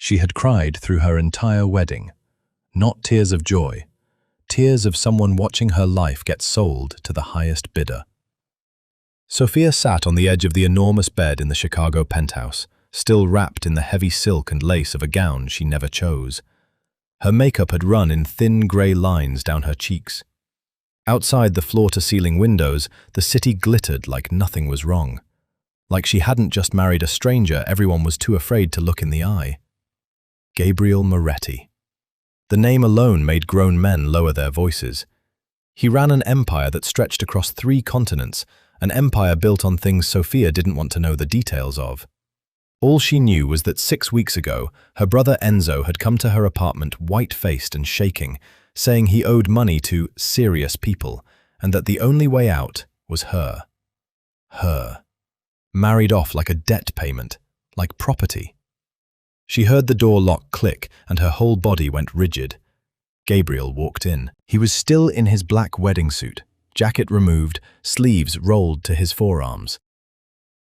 She had cried through her entire wedding. Not tears of joy, tears of someone watching her life get sold to the highest bidder. Sophia sat on the edge of the enormous bed in the Chicago penthouse, still wrapped in the heavy silk and lace of a gown she never chose. Her makeup had run in thin grey lines down her cheeks. Outside the floor-to-ceiling windows, the city glittered like nothing was wrong. Like she hadn't just married a stranger everyone was too afraid to look in the eye. Gabriel Moretti. The name alone made grown men lower their voices. He ran an empire that stretched across 3 continents, an empire built on things Sophia didn't want to know the details of. All she knew was that 6 weeks ago, her brother Enzo had come to her apartment white-faced and shaking, saying he owed money to serious people, and that the only way out was her. Her. Married off like a debt payment, like property. She heard the door lock click and her whole body went rigid. Gabriel walked in. He was still in his black wedding suit, jacket removed, sleeves rolled to his forearms.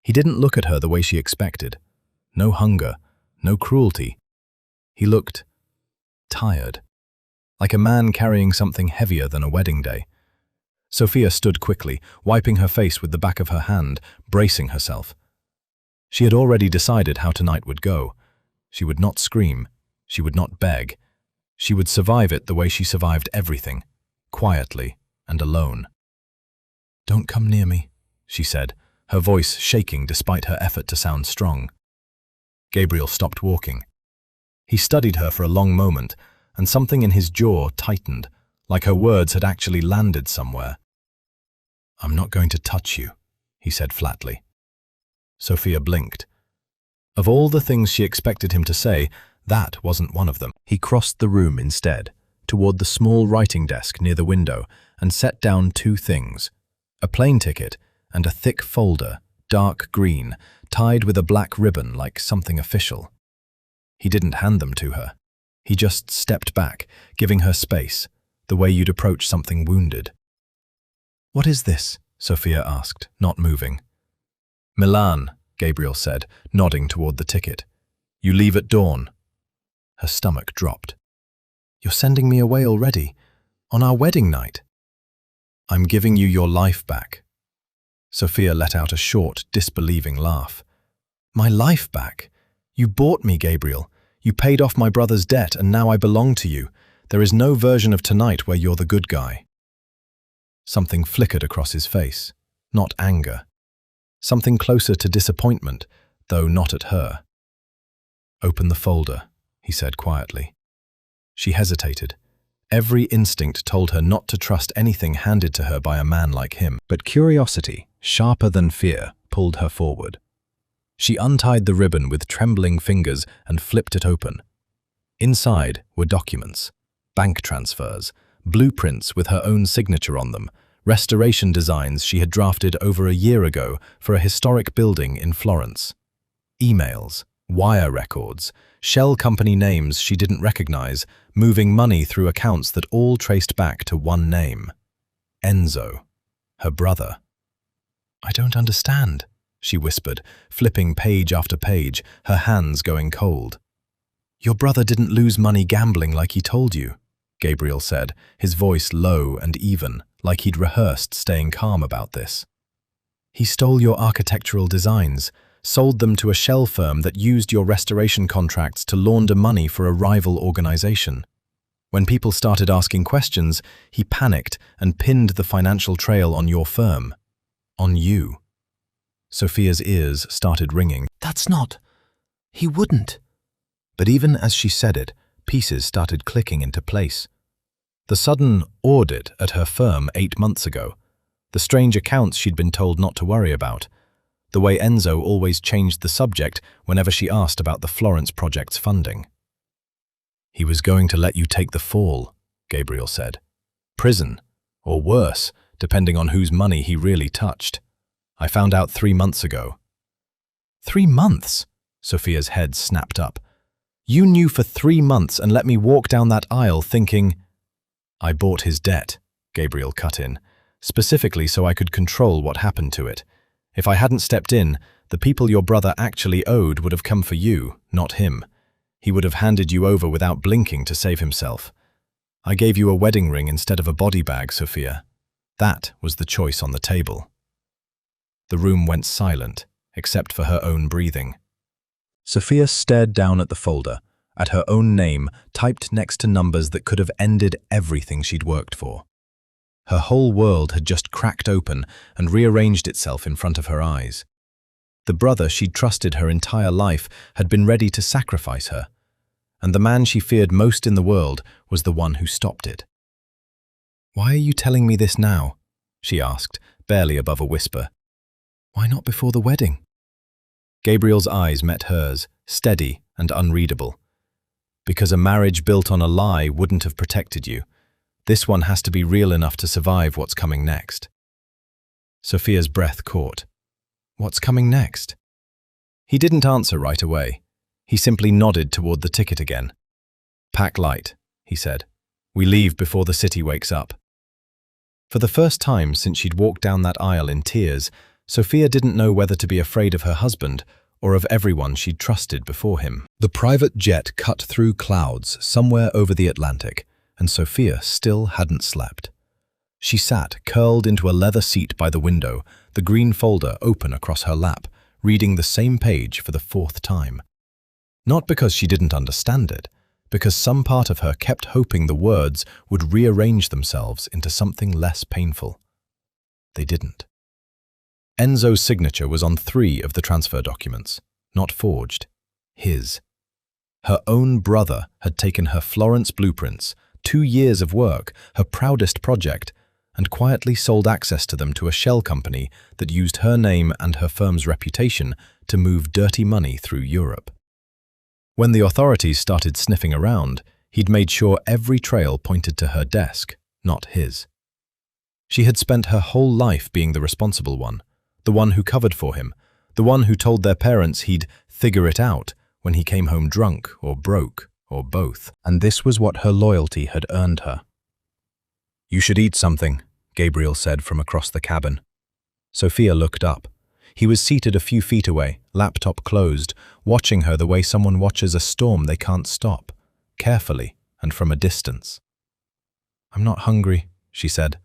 He didn't look at her the way she expected. No hunger, no cruelty. He looked tired, like a man carrying something heavier than a wedding day. Sophia stood quickly, wiping her face with the back of her hand, bracing herself. She had already decided how tonight would go. She would not scream. She would not beg. She would survive it the way she survived everything, quietly and alone. "Don't come near me," she said, her voice shaking despite her effort to sound strong. Gabriel stopped walking. He studied her for a long moment, and something in his jaw tightened, like her words had actually landed somewhere. "I'm not going to touch you," he said flatly. Sophia blinked. Of all the things she expected him to say, that wasn't one of them. He crossed the room instead, toward the small writing desk near the window, and set down 2 things, a plane ticket and a thick folder, dark green, tied with a black ribbon like something official. He didn't hand them to her. He just stepped back, giving her space, the way you'd approach something wounded. "What is this?" Sophia asked, not moving. "Milan," Gabriel said, nodding toward the ticket. "You leave at dawn." Her stomach dropped. "You're sending me away already? On our wedding night?" "I'm giving you your life back." Sophia let out a short, disbelieving laugh. "My life back? You bought me, Gabriel. You paid off my brother's debt and now I belong to you. There is no version of tonight where you're the good guy." Something flickered across his face. Not anger. Something closer to disappointment, though not at her. "Open the folder," he said quietly. She hesitated. Every instinct told her not to trust anything handed to her by a man like him, but curiosity, sharper than fear, pulled her forward. She untied the ribbon with trembling fingers and flipped it open. Inside were documents, bank transfers, blueprints with her own signature on them, restoration designs she had drafted over a year ago for a historic building in Florence. Emails, wire records, shell company names she didn't recognize, moving money through accounts that all traced back to one name. Enzo, her brother. "I don't understand," she whispered, flipping page after page, her hands going cold. "Your brother didn't lose money gambling like he told you," Gabriel said, his voice low and even, like he'd rehearsed staying calm about this. "He stole your architectural designs, sold them to a shell firm that used your restoration contracts to launder money for a rival organization. When people started asking questions, he panicked and pinned the financial trail on your firm. On you." Sophia's ears started ringing. "That's not... He wouldn't." But even as she said it, pieces started clicking into place. The sudden audit at her firm 8 months ago, the strange accounts she'd been told not to worry about, the way Enzo always changed the subject whenever she asked about the Florence project's funding. "He was going to let you take the fall," Gabriel said. "Prison, or worse, depending on whose money he really touched. I found out 3 months ago." 3 months? Sophia's head snapped up. "You knew for 3 months and let me walk down that aisle thinking—" "I bought his debt," Gabriel cut in, "specifically so I could control what happened to it. If I hadn't stepped in, the people your brother actually owed would have come for you, not him. He would have handed you over without blinking to save himself. I gave you a wedding ring instead of a body bag, Sophia. That was the choice on the table. The room went silent, except for her own breathing. Sophia stared down at the folder, at her own name typed next to numbers that could have ended everything she'd worked for. Her whole world had just cracked open and rearranged itself in front of her eyes. The brother she'd trusted her entire life had been ready to sacrifice her, and the man she feared most in the world was the one who stopped it. "Why are you telling me this now?" she asked, barely above a whisper. "Why not before the wedding?" Gabriel's eyes met hers, steady and unreadable. "Because a marriage built on a lie wouldn't have protected you. This one has to be real enough to survive what's coming next." Sophia's breath caught. What's coming next? He didn't answer right away. He simply nodded toward the ticket again. "Pack light," he said. "We leave before the city wakes up." For the first time since she'd walked down that aisle in tears, Sophia didn't know whether to be afraid of her husband or of everyone she'd trusted before him. The private jet cut through clouds somewhere over the Atlantic, and Sophia still hadn't slept. She sat curled into a leather seat by the window, the green folder open across her lap, reading the same page for the 4th time. Not because she didn't understand it, because some part of her kept hoping the words would rearrange themselves into something less painful. They didn't. Enzo's signature was on 3 of the transfer documents, not forged. His. Her own brother had taken her Florence blueprints, 2 years of work, her proudest project, and quietly sold access to them to a shell company that used her name and her firm's reputation to move dirty money through Europe. When the authorities started sniffing around, he'd made sure every trail pointed to her desk, not his. She had spent her whole life being the responsible one, the one who covered for him, the one who told their parents he'd figure it out when he came home drunk or broke or both. And this was what her loyalty had earned her. "You should eat something," Gabriel said from across the cabin. Sophia looked up. He was seated a few feet away, laptop closed, watching her the way someone watches a storm they can't stop, carefully and from a distance. "I'm not hungry," she said.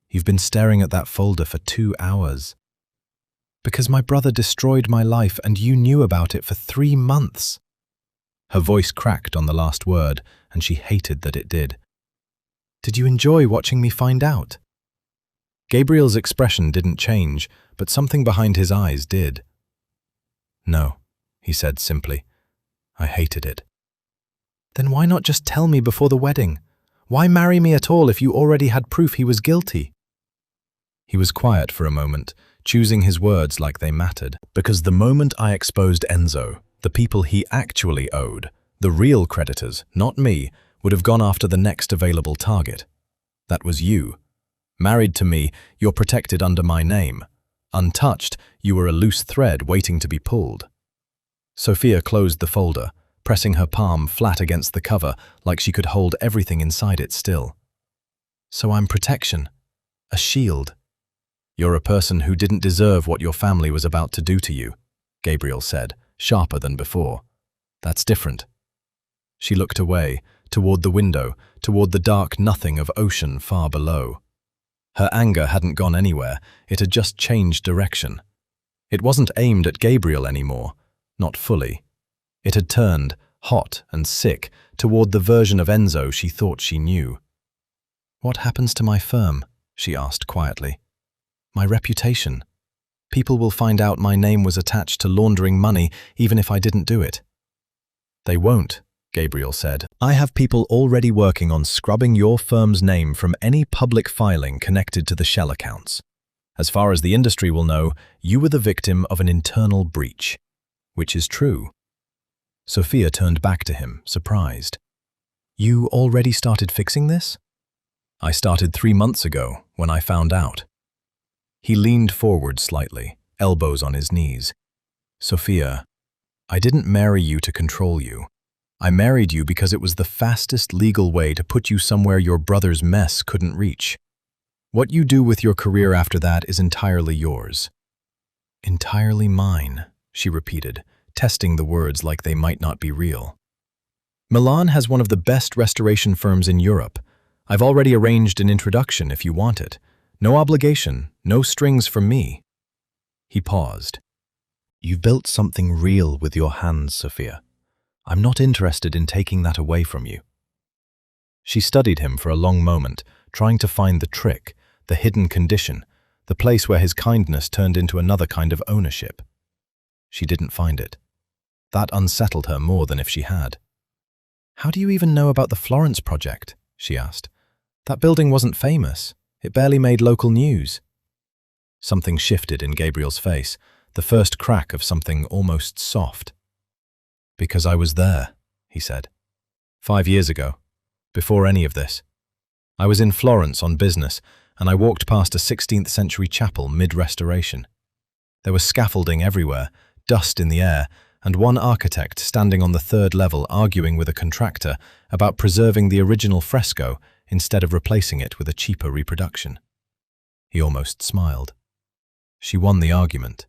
"You've been staring at that folder for 2 hours. Because my brother destroyed my life and you knew about it for 3 months. Her voice cracked on the last word, and she hated that it did. "Did you enjoy watching me find out?" Gabriel's expression didn't change, but something behind his eyes did. "No," he said simply. "I hated it." "Then why not just tell me before the wedding? Why marry me at all if you already had proof he was guilty?" He was quiet for a moment, choosing his words like they mattered. "Because the moment I exposed Enzo, the people he actually owed, the real creditors, not me, would have gone after the next available target. That was you. Married to me, you're protected under my name. Untouched, you were a loose thread waiting to be pulled." Sophia closed the folder, pressing her palm flat against the cover like she could hold everything inside it still. "So I'm protection. A shield." "You're a person who didn't deserve what your family was about to do to you," Gabriel said, sharper than before. "That's different." She looked away, toward the window, toward the dark nothing of ocean far below. Her anger hadn't gone anywhere, it had just changed direction. It wasn't aimed at Gabriel anymore, not fully. It had turned, hot and sick, toward the version of Enzo she thought she knew. "What happens to my firm?" she asked quietly. "My reputation. People will find out my name was attached to laundering money even if I didn't do it." "They won't," Gabriel said. "I have people already working on scrubbing your firm's name from any public filing connected to the shell accounts. As far as the industry will know, you were the victim of an internal breach." "Which is true." Sophia turned back to him, surprised. "You already started fixing this?" "I started 3 months ago, when I found out." He leaned forward slightly, elbows on his knees. "Sophia, I didn't marry you to control you. I married you because it was the fastest legal way to put you somewhere your brother's mess couldn't reach. What you do with your career after that is entirely yours." "Entirely mine," she repeated, testing the words like they might not be real. Milan has one of the best restoration firms in Europe. I've already arranged an introduction if you want it. No obligation, no strings from me." He paused. "You've built something real with your hands, Sophia. I'm not interested in taking that away from you." She studied him for a long moment, trying to find the trick, the hidden condition, the place where his kindness turned into another kind of ownership. She didn't find it. That unsettled her more than if she had. "How do you even know about the Florence project?" she asked. "That building wasn't famous. It barely made local news." Something shifted in Gabriel's face, the first crack of something almost soft. "Because I was there," he said. 5 years ago, before any of this. I was in Florence on business, and I walked past a 16th century chapel mid-restoration. There was scaffolding everywhere, dust in the air, and one architect standing on the 3rd level arguing with a contractor about preserving the original fresco instead of replacing it with a cheaper reproduction. He almost smiled. She won the argument.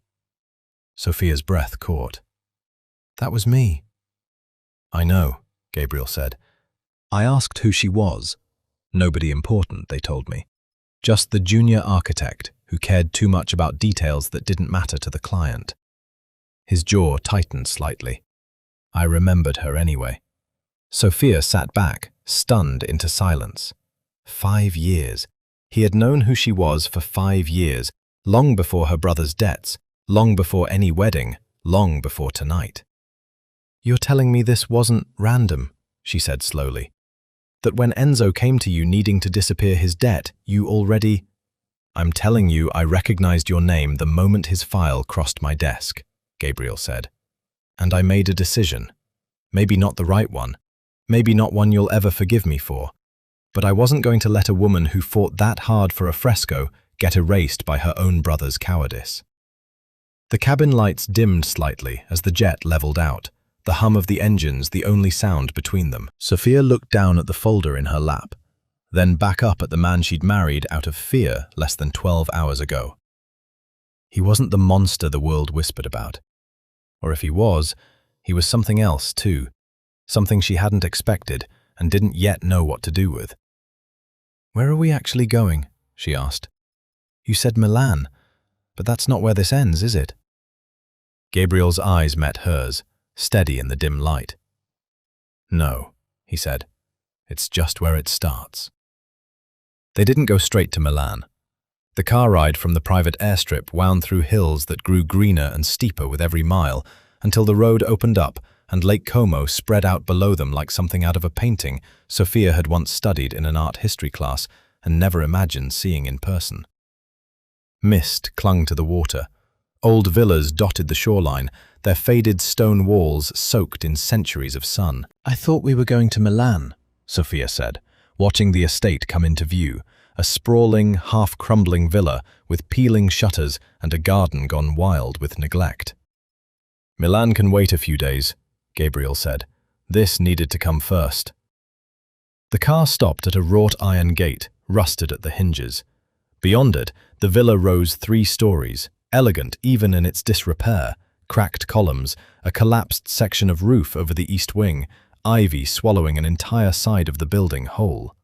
Sophia's breath caught. "That was me." "I know," Gabriel said. "I asked who she was. Nobody important, they told me. Just the junior architect who cared too much about details that didn't matter to the client." His jaw tightened slightly. "I remembered her anyway." Sophia sat back, stunned into silence. 5 years. He had known who she was for 5 years, long before her brother's debts, long before any wedding, long before tonight. "You're telling me this wasn't random," she said slowly. "That when Enzo came to you needing to disappear his debt, you already—" "I'm telling you I recognized your name the moment his file crossed my desk," Gabriel said. "And I made a decision. Maybe not the right one. Maybe not one you'll ever forgive me for. But I wasn't going to let a woman who fought that hard for a fresco get erased by her own brother's cowardice." The cabin lights dimmed slightly as the jet leveled out, the hum of the engines the only sound between them. Sophia looked down at the folder in her lap, then back up at the man she'd married out of fear less than 12 hours ago. He wasn't the monster the world whispered about. Or if he was something else too, something she hadn't expected and didn't yet know what to do with. "Where are we actually going?" she asked. "You said Milan, but that's not where this ends, is it?" Gabriel's eyes met hers, steady in the dim light. "No," he said. "It's just where it starts." They didn't go straight to Milan. The car ride from the private airstrip wound through hills that grew greener and steeper with every mile, until the road opened up and Lake Como spread out below them like something out of a painting Sophia had once studied in an art history class and never imagined seeing in person. Mist clung to the water. Old villas dotted the shoreline, their faded stone walls soaked in centuries of sun. "I thought we were going to Milan," Sophia said, watching the estate come into view, a sprawling, half-crumbling villa with peeling shutters and a garden gone wild with neglect. "Milan can wait a few days," Gabriel said. "This needed to come first." The car stopped at a wrought iron gate, rusted at the hinges. Beyond it, the villa rose 3 stories, elegant even in its disrepair, cracked columns, a collapsed section of roof over the east wing, ivy swallowing an entire side of the building whole.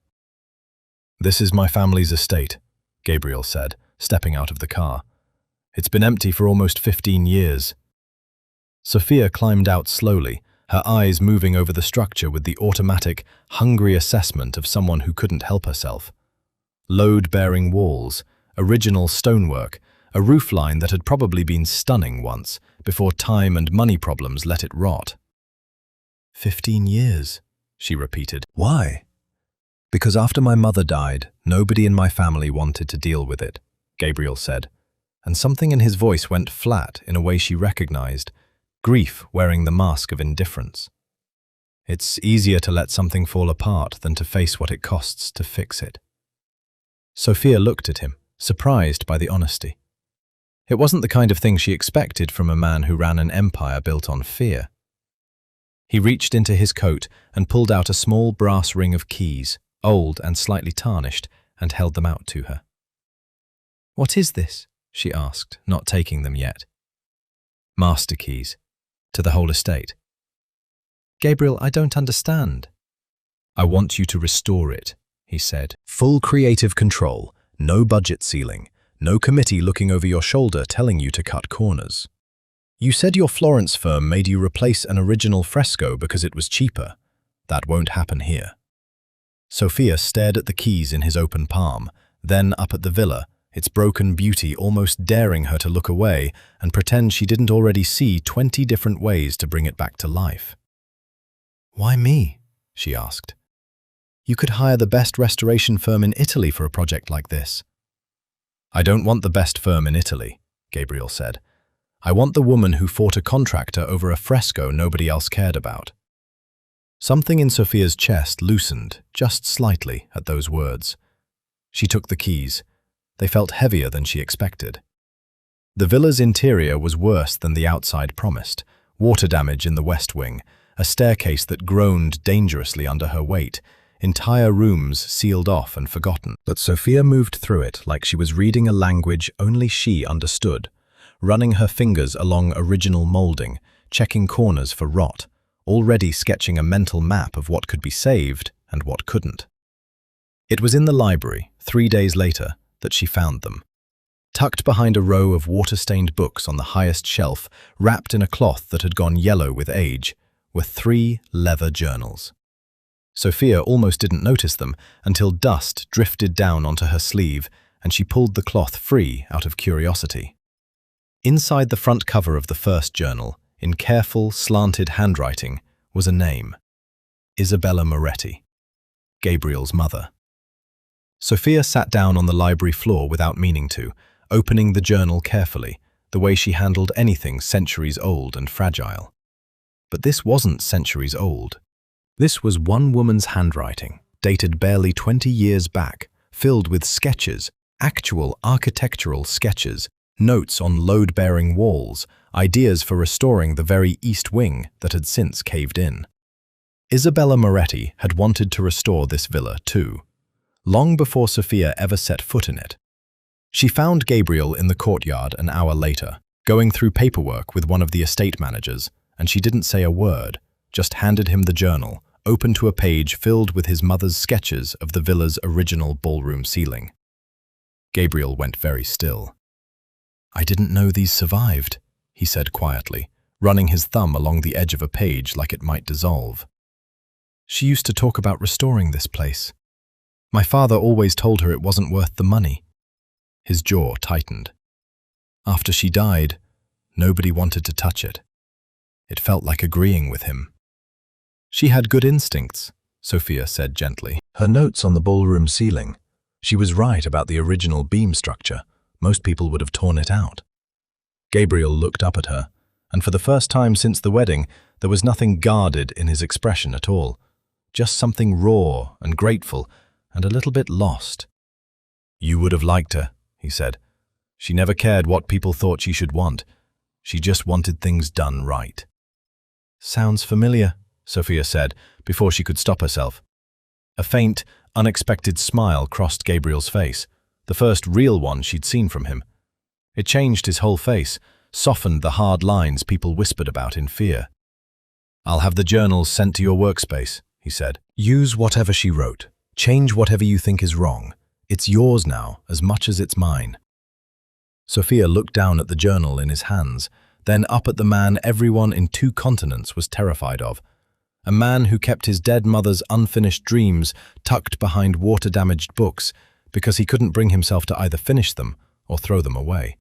"This is my family's estate," Gabriel said, stepping out of the car. "It's been empty for almost 15 years. Sophia climbed out slowly, her eyes moving over the structure with the automatic, hungry assessment of someone who couldn't help herself. Load-bearing walls, original stonework, a roofline that had probably been stunning once, before time and money problems let it rot. 15 years, she repeated. "Why?" "Because after my mother died, nobody in my family wanted to deal with it," Gabriel said, and something in his voice went flat in a way she recognized, grief wearing the mask of indifference. "It's easier to let something fall apart than to face what it costs to fix it." Sophia looked at him, surprised by the honesty. It wasn't the kind of thing she expected from a man who ran an empire built on fear. He reached into his coat and pulled out a small brass ring of keys, old and slightly tarnished, and held them out to her. "What is this?" she asked, not taking them yet. "Master keys. To the whole estate." Gabriel, I don't understand. I want you to restore it, he said. Full creative control, no budget ceiling, no committee looking over your shoulder telling you to cut corners. You said your Florence firm made you replace an original fresco because it was cheaper. That won't happen here. Sophia stared at the keys in his open palm, then up at the villa, its broken beauty almost daring her to look away and pretend she didn't already see 20 different ways to bring it back to life. Why me? She asked. You could hire the best restoration firm in Italy for a project like this. I don't want the best firm in Italy, Gabriel said. I want the woman who fought a contractor over a fresco nobody else cared about. Something in Sophia's chest loosened, just slightly, at those words. She took the keys. They felt heavier than she expected. The villa's interior was worse than the outside promised. Water damage in the west wing, a staircase that groaned dangerously under her weight, entire rooms sealed off and forgotten. But Sophia moved through it like she was reading a language only she understood, running her fingers along original molding, checking corners for rot, already sketching a mental map of what could be saved and what couldn't. It was in the library, 3 days later, that she found them. Tucked behind a row of water-stained books on the highest shelf, wrapped in a cloth that had gone yellow with age, were 3 leather journals. Sophia almost didn't notice them until dust drifted down onto her sleeve and she pulled the cloth free out of curiosity. Inside the front cover of the first journal, in careful, slanted handwriting, was a name. Isabella Moretti, Gabriel's mother. Sophia sat down on the library floor without meaning to, opening the journal carefully, the way she handled anything centuries old and fragile. But this wasn't centuries old. This was one woman's handwriting, dated barely 20 years back, filled with sketches, actual architectural sketches, notes on load-bearing walls, ideas for restoring the very east wing that had since caved in. Isabella Moretti had wanted to restore this villa too, long before Sophia ever set foot in it. She found Gabriel in the courtyard an hour later, going through paperwork with one of the estate managers, and she didn't say a word, just handed him the journal, open to a page filled with his mother's sketches of the villa's original ballroom ceiling. Gabriel went very still. I didn't know these survived, he said quietly, running his thumb along the edge of a page like it might dissolve. She used to talk about restoring this place. My father always told her it wasn't worth the money. His jaw tightened. After she died, nobody wanted to touch it. It felt like agreeing with him. She had good instincts, Sophia said gently. Her notes on the ballroom ceiling. She was right about the original beam structure. Most people would have torn it out. Gabriel looked up at her, and for the first time since the wedding, there was nothing guarded in his expression at all. Just something raw and grateful, and a little bit lost. You would have liked her, he said. She never cared what people thought she should want. She just wanted things done right. Sounds familiar, Sophia said, before she could stop herself. A faint, unexpected smile crossed Gabriel's face, the first real one she'd seen from him. It changed his whole face, softened the hard lines people whispered about in fear. I'll have the journals sent to your workspace, he said. Use whatever she wrote. Change whatever you think is wrong. It's yours now, as much as it's mine. Sophia looked down at the journal in his hands, then up at the man everyone in 2 continents was terrified of. A man who kept his dead mother's unfinished dreams tucked behind water-damaged books because he couldn't bring himself to either finish them or throw them away.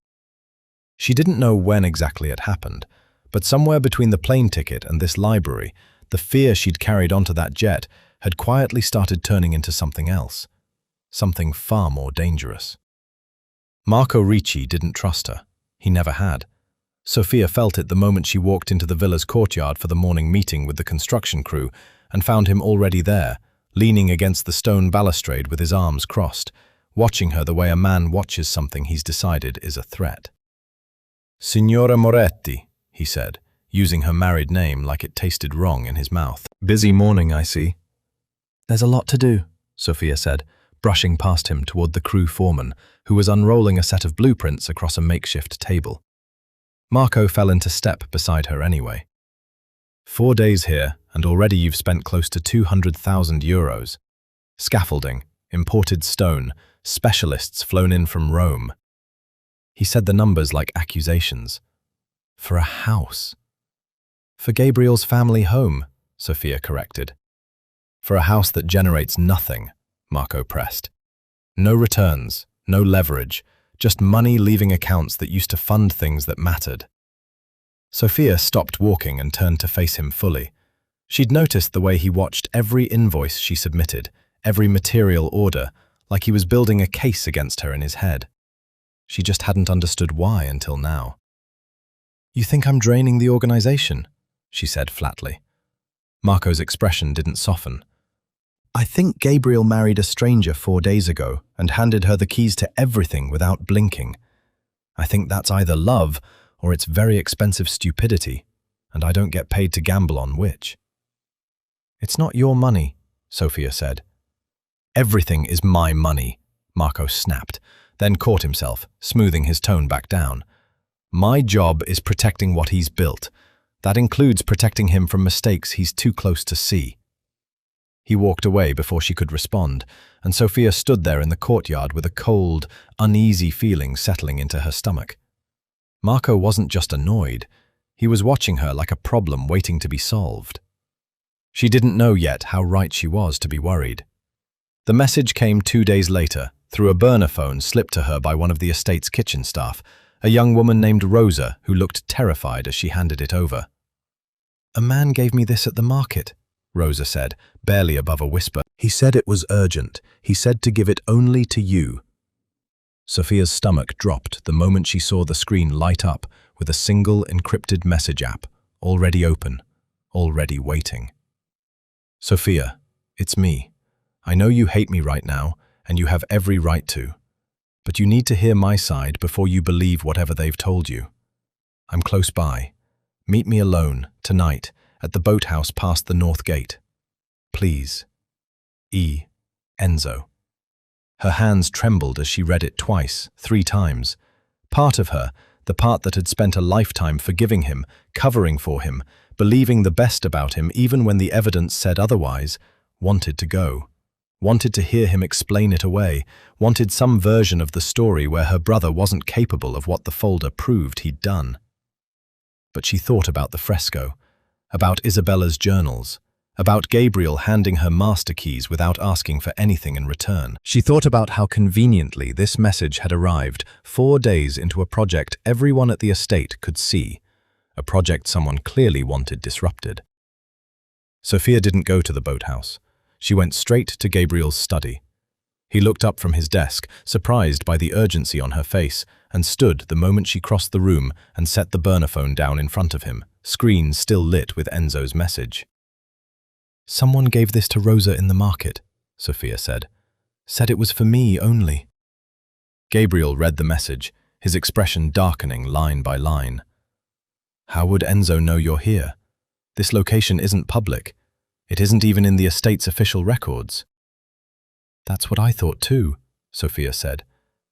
She didn't know when exactly it happened, but somewhere between the plane ticket and this library, the fear she'd carried onto that jet had quietly started turning into something else, something far more dangerous. Marco Ricci didn't trust her. He never had. Sophia felt it the moment she walked into the villa's courtyard for the morning meeting with the construction crew and found him already there, leaning against the stone balustrade with his arms crossed, watching her the way a man watches something he's decided is a threat. Signora Moretti, he said, using her married name like it tasted wrong in his mouth. Busy morning, I see. There's a lot to do, Sophia said, brushing past him toward the crew foreman, who was unrolling a set of blueprints across a makeshift table. Marco fell into step beside her anyway. 4 days here and already you've spent close to 200,000 euros. Scaffolding, imported stone, specialists flown in from Rome. He said the numbers like accusations. For a house. For Gabriel's family home, Sophia corrected. For a house that generates nothing, Marco pressed. No returns, no leverage, just money leaving accounts that used to fund things that mattered. Sophia stopped walking and turned to face him fully. She'd noticed the way he watched every invoice she submitted, every material order, like he was building a case against her in his head. She just hadn't understood why until now. "You think I'm draining the organization?" she said flatly. Marco's expression didn't soften. "I think Gabriel married a stranger 4 days ago and handed her the keys to everything without blinking. I think that's either love or it's very expensive stupidity, and I don't get paid to gamble on which." "It's not your money," Sophia said. "Everything is my money," Marco snapped, then caught himself, smoothing his tone back down. "My job is protecting what he's built. That includes protecting him from mistakes he's too close to see." He walked away before she could respond, and Sophia stood there in the courtyard with a cold, uneasy feeling settling into her stomach. Marco wasn't just annoyed. He was watching her like a problem waiting to be solved. She didn't know yet how right she was to be worried. The message came 2 days later, through a burner phone slipped to her by one of the estate's kitchen staff, a young woman named Rosa who looked terrified as she handed it over. "A man gave me this at the market," Rosa said, barely above a whisper. "He said it was urgent. He said to give it only to you." Sophia's stomach dropped the moment she saw the screen light up with a single encrypted message app, already open, already waiting. "Sophia, it's me. I know you hate me right now, and you have every right to. But you need to hear my side before you believe whatever they've told you. I'm close by. Meet me alone, tonight, at the boathouse past the north gate. Please. E. Enzo." Her hands trembled as she read it twice, 3 times. Part of her, the part that had spent a lifetime forgiving him, covering for him, believing the best about him even when the evidence said otherwise, wanted to go. Wanted to hear him explain it away, wanted some version of the story where her brother wasn't capable of what the folder proved he'd done. But she thought about the fresco, about Isabella's journals, about Gabriel handing her master keys without asking for anything in return. She thought about how conveniently this message had arrived 4 days into a project everyone at the estate could see, a project someone clearly wanted disrupted. Sophia didn't go to the boathouse. She went straight to Gabriel's study. He looked up from his desk, surprised by the urgency on her face, and stood the moment she crossed the room and set the burner phone down in front of him, screen still lit with Enzo's message. "Someone gave this to Rosa in the market," Sophia said. "Said it was for me only." Gabriel read the message, his expression darkening line by line. "How would Enzo know you're here? This location isn't public. It isn't even in the estate's official records." "That's what I thought too," Sophia said,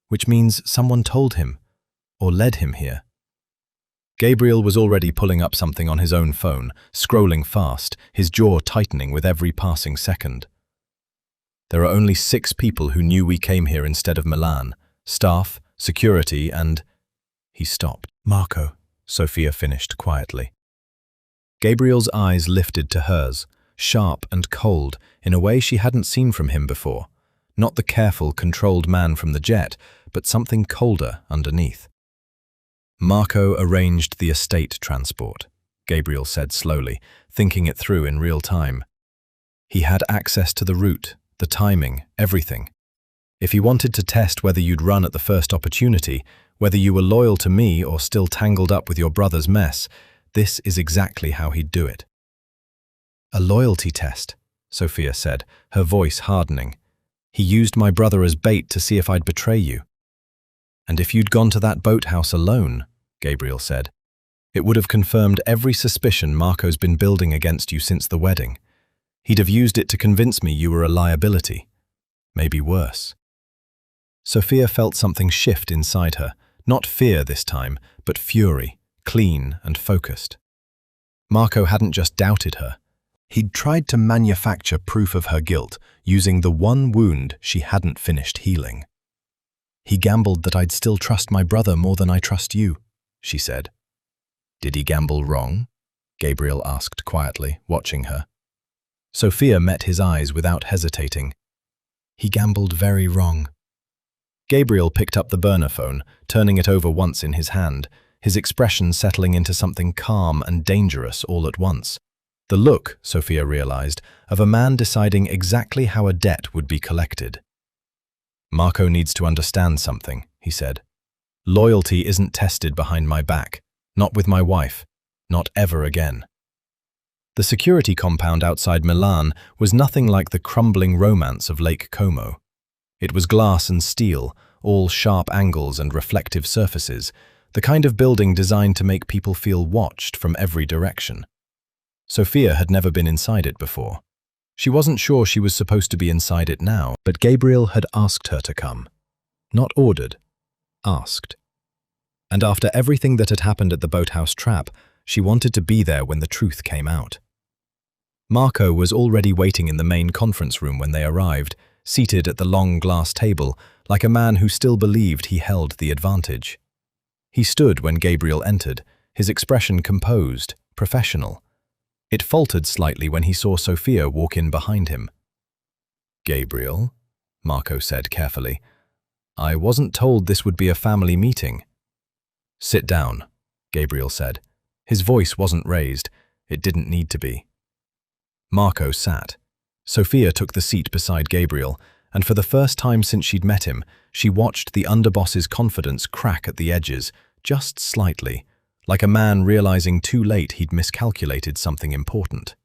"which means someone told him, or led him here." Gabriel was already pulling up something on his own phone, scrolling fast, his jaw tightening with every passing second. "There are only 6 people who knew we came here instead of Milan. Staff, security, and—" He stopped. "Marco," Sophia finished quietly. Gabriel's eyes lifted to hers, sharp and cold in a way she hadn't seen from him before. Not the careful, controlled man from the jet, but something colder underneath. "Marco arranged the estate transport," Gabriel said slowly, thinking it through in real time. "He had access to the route, the timing, everything. If he wanted to test whether you'd run at the first opportunity, whether you were loyal to me or still tangled up with your brother's mess, this is exactly how he'd do it." "A loyalty test," Sophia said, her voice hardening. "He used my brother as bait to see if I'd betray you." "And if you'd gone to that boathouse alone," Gabriel said, "it would have confirmed every suspicion Marco's been building against you since the wedding. He'd have used it to convince me you were a liability. Maybe worse." Sophia felt something shift inside her, not fear this time, but fury, clean and focused. Marco hadn't just doubted her. He'd tried to manufacture proof of her guilt using the one wound she hadn't finished healing. "He gambled that I'd still trust my brother more than I trust you," she said. "Did he gamble wrong?" Gabriel asked quietly, watching her. Sophia met his eyes without hesitating. "He gambled very wrong." Gabriel picked up the burner phone, turning it over once in his hand, his expression settling into something calm and dangerous all at once. The look, Sophia realized, of a man deciding exactly how a debt would be collected. "Marco needs to understand something," he said. "Loyalty isn't tested behind my back. Not with my wife. Not ever again." The security compound outside Milan was nothing like the crumbling romance of Lake Como. It was glass and steel, all sharp angles and reflective surfaces, the kind of building designed to make people feel watched from every direction. Sophia had never been inside it before. She wasn't sure she was supposed to be inside it now, but Gabriel had asked her to come. Not ordered, asked. And after everything that had happened at the boathouse trap, she wanted to be there when the truth came out. Marco was already waiting in the main conference room when they arrived, seated at the long glass table, like a man who still believed he held the advantage. He stood when Gabriel entered, his expression composed, professional. It faltered slightly when he saw Sophia walk in behind him. "Gabriel," Marco said carefully, "I wasn't told this would be a family meeting." "Sit down," Gabriel said. His voice wasn't raised. It didn't need to be. Marco sat. Sophia took the seat beside Gabriel, and for the first time since she'd met him, she watched the underboss's confidence crack at the edges, just slightly, like a man realizing too late he'd miscalculated something important.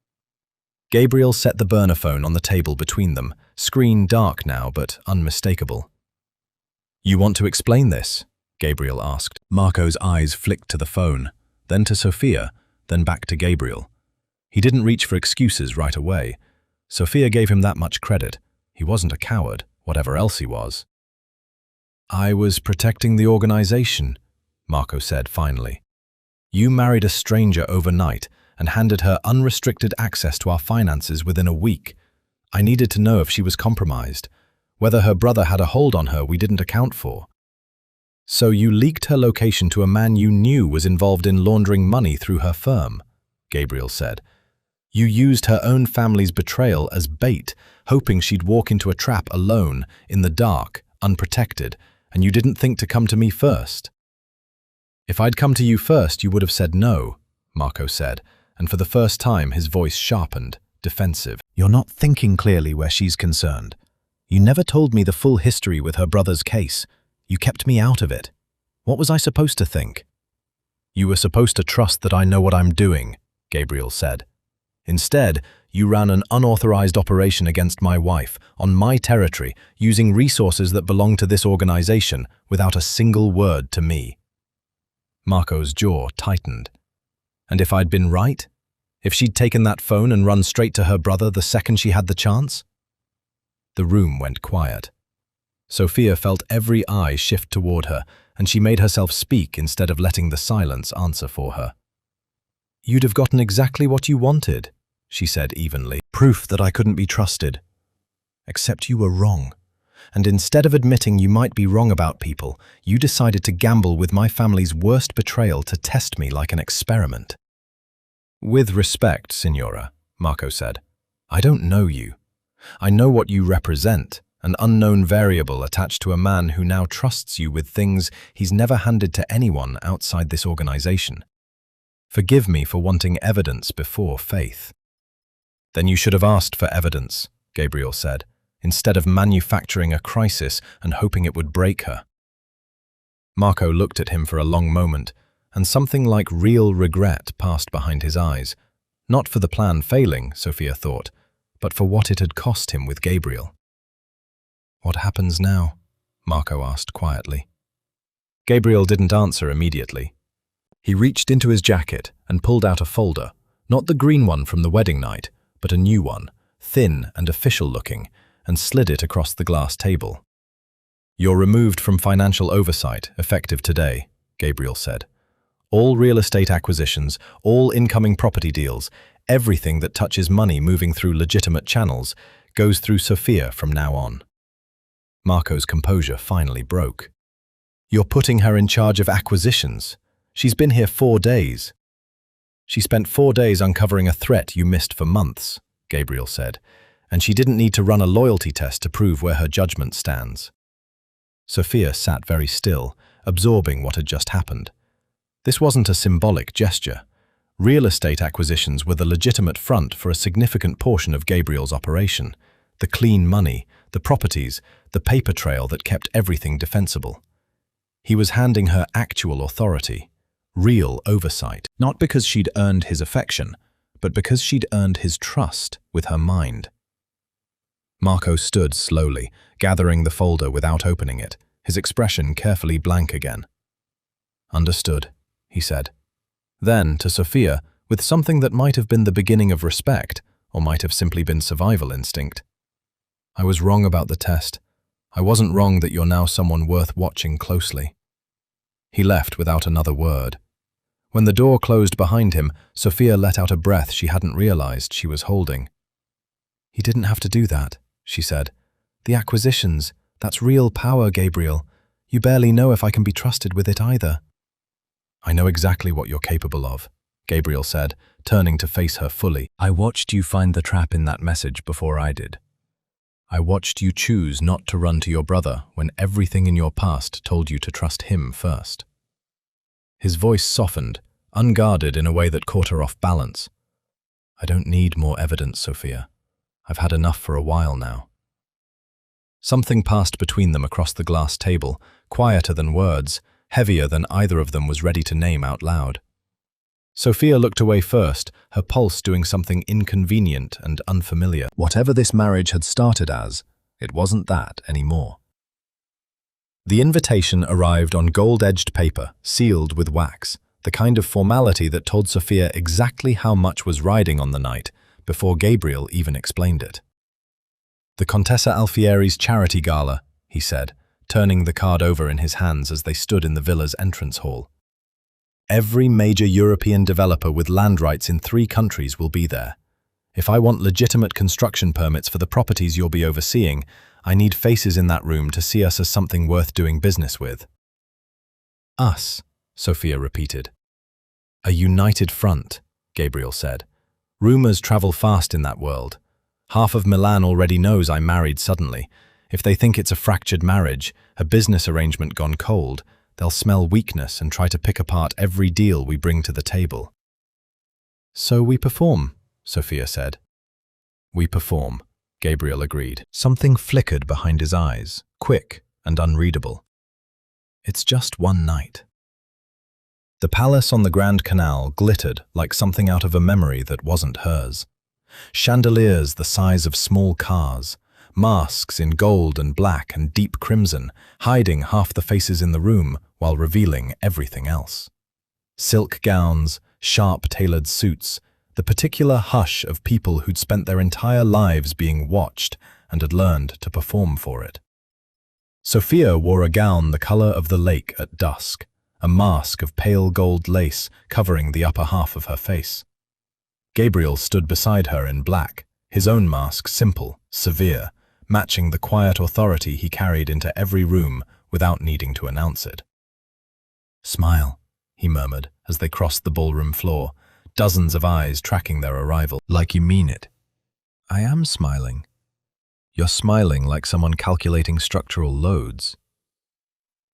Gabriel set the burner phone on the table between them, screen dark now but unmistakable. "You want to explain this?" Gabriel asked. Marco's eyes flicked to the phone, then to Sophia, then back to Gabriel. He didn't reach for excuses right away. Sophia gave him that much credit. He wasn't a coward, whatever else he was. "I was protecting the organization," Marco said finally. "You married a stranger overnight and handed her unrestricted access to our finances within a week. I needed to know if she was compromised, whether her brother had a hold on her we didn't account for. So you leaked her location to a man you knew was involved in laundering money through her firm," Gabriel said. "You used her own family's betrayal as bait, hoping she'd walk into a trap alone, in the dark, unprotected, and you didn't think to come to me first." "If I'd come to you first, you would have said no," Marco said, and for the first time his voice sharpened, defensive. "You're not thinking clearly where she's concerned. You never told me the full history with her brother's case. You kept me out of it. What was I supposed to think?" "You were supposed to trust that I know what I'm doing," Gabriel said. "Instead, you ran an unauthorized operation against my wife, on my territory, using resources that belong to this organization, without a single word to me." Marco's jaw tightened. And if I'd been right? If she'd taken that phone and run straight to her brother the second she had the chance? The room went quiet. Sophia felt every eye shift toward her, and she made herself speak instead of letting the silence answer for her. "You'd have gotten exactly what you wanted," she said evenly. "Proof that I couldn't be trusted. Except you were wrong. And instead of admitting you might be wrong about people, you decided to gamble with my family's worst betrayal to test me like an experiment." "With respect, Signora," Marco said, "I don't know you. I know what you represent, an unknown variable attached to a man who now trusts you with things he's never handed to anyone outside this organization. Forgive me for wanting evidence before faith." "Then you should have asked for evidence," Gabriel said, "instead of manufacturing a crisis and hoping it would break her." Marco looked at him for a long moment, and something like real regret passed behind his eyes. Not for the plan failing, Sophia thought, but for what it had cost him with Gabriel. "What happens now?" Marco asked quietly. Gabriel didn't answer immediately. He reached into his jacket and pulled out a folder, not the green one from the wedding night, but a new one, thin and official-looking, and slid it across the glass table. "You're removed from financial oversight, effective today," Gabriel said. "All real estate acquisitions, all incoming property deals, Everything that touches money moving through legitimate channels goes through Sofia from now on. Marco's composure finally broke. You're putting her in charge of acquisitions. She's been here 4 days. She spent 4 days uncovering a threat you missed for months, Gabriel said, and she didn't need to run a loyalty test to prove where her judgment stands. Sofia sat very still, absorbing what had just happened. This wasn't a symbolic gesture. Real estate acquisitions were the legitimate front for a significant portion of Gabriel's operation. The clean money, the properties, the paper trail that kept everything defensible. He was handing her actual authority, real oversight, not because she'd earned his affection, but because she'd earned his trust with her mind. Marco stood slowly, gathering the folder without opening it, his expression carefully blank again. Understood, he said. Then, to Sofia, with something that might have been the beginning of respect, or might have simply been survival instinct. I was wrong about the test. I wasn't wrong that you're now someone worth watching closely. He left without another word. When the door closed behind him, Sofia let out a breath she hadn't realized she was holding. He didn't have to do that, she said. The acquisitions, that's real power, Gabriel. You barely know if I can be trusted with it either. I know exactly what you're capable of, Gabriel said, turning to face her fully. I watched you find the trap in that message before I did. I watched you choose not to run to your brother when everything in your past told you to trust him first. His voice softened, unguarded in a way that caught her off balance. I don't need more evidence, Sofia. I've had enough for a while now. Something passed between them across the glass table, quieter than words, heavier than either of them was ready to name out loud. Sofia looked away first, her pulse doing something inconvenient and unfamiliar. Whatever this marriage had started as, it wasn't that anymore. The invitation arrived on gold-edged paper, sealed with wax, the kind of formality that told Sofia exactly how much was riding on the night, before Gabriel even explained it. The Contessa Alfieri's charity gala, he said, turning the card over in his hands as they stood in the villa's entrance hall. Every major European developer with land rights in 3 countries will be there. If I want legitimate construction permits for the properties you'll be overseeing, I need faces in that room to see us as something worth doing business with. Us, Sofia repeated. A united front, Gabriel said. Rumors travel fast in that world. Half of Milan already knows I married suddenly. If they think it's a fractured marriage, a business arrangement gone cold, they'll smell weakness and try to pick apart every deal we bring to the table. So we perform, Sofia said. We perform, Gabriel agreed. Something flickered behind his eyes, quick and unreadable. It's just one night. The palace on the Grand Canal glittered like something out of a memory that wasn't hers. Chandeliers the size of small cars, masks in gold and black and deep crimson, hiding half the faces in the room while revealing everything else. Silk gowns, sharp-tailored suits, the particular hush of people who'd spent their entire lives being watched and had learned to perform for it. Sofia wore a gown the color of the lake at dusk, a mask of pale gold lace covering the upper half of her face. Gabriel stood beside her in black, his own mask simple, severe, matching the quiet authority he carried into every room without needing to announce it. Smile, he murmured as they crossed the ballroom floor, dozens of eyes tracking their arrival. Like you mean it. I am smiling. You're smiling like someone calculating structural loads.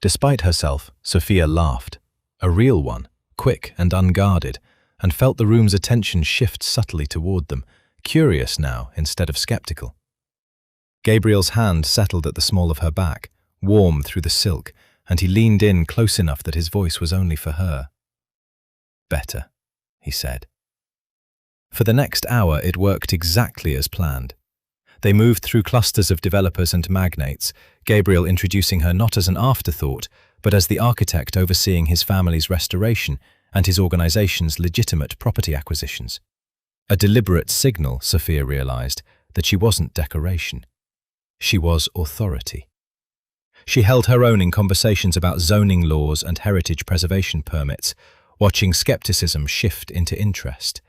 Despite herself, Sofia laughed, a real one, quick and unguarded, and felt the room's attention shift subtly toward them, curious now instead of skeptical. Gabriel's hand settled at the small of her back, warm through the silk, and he leaned in close enough that his voice was only for her. Better, he said. For the next hour, it worked exactly as planned. They moved through clusters of developers and magnates, Gabriel introducing her not as an afterthought, but as the architect overseeing his family's restoration and his organization's legitimate property acquisitions. A deliberate signal, Sofia realized, that she wasn't decoration. She was authority. She held her own in conversations about zoning laws and heritage preservation permits, watching skepticism shift into interest.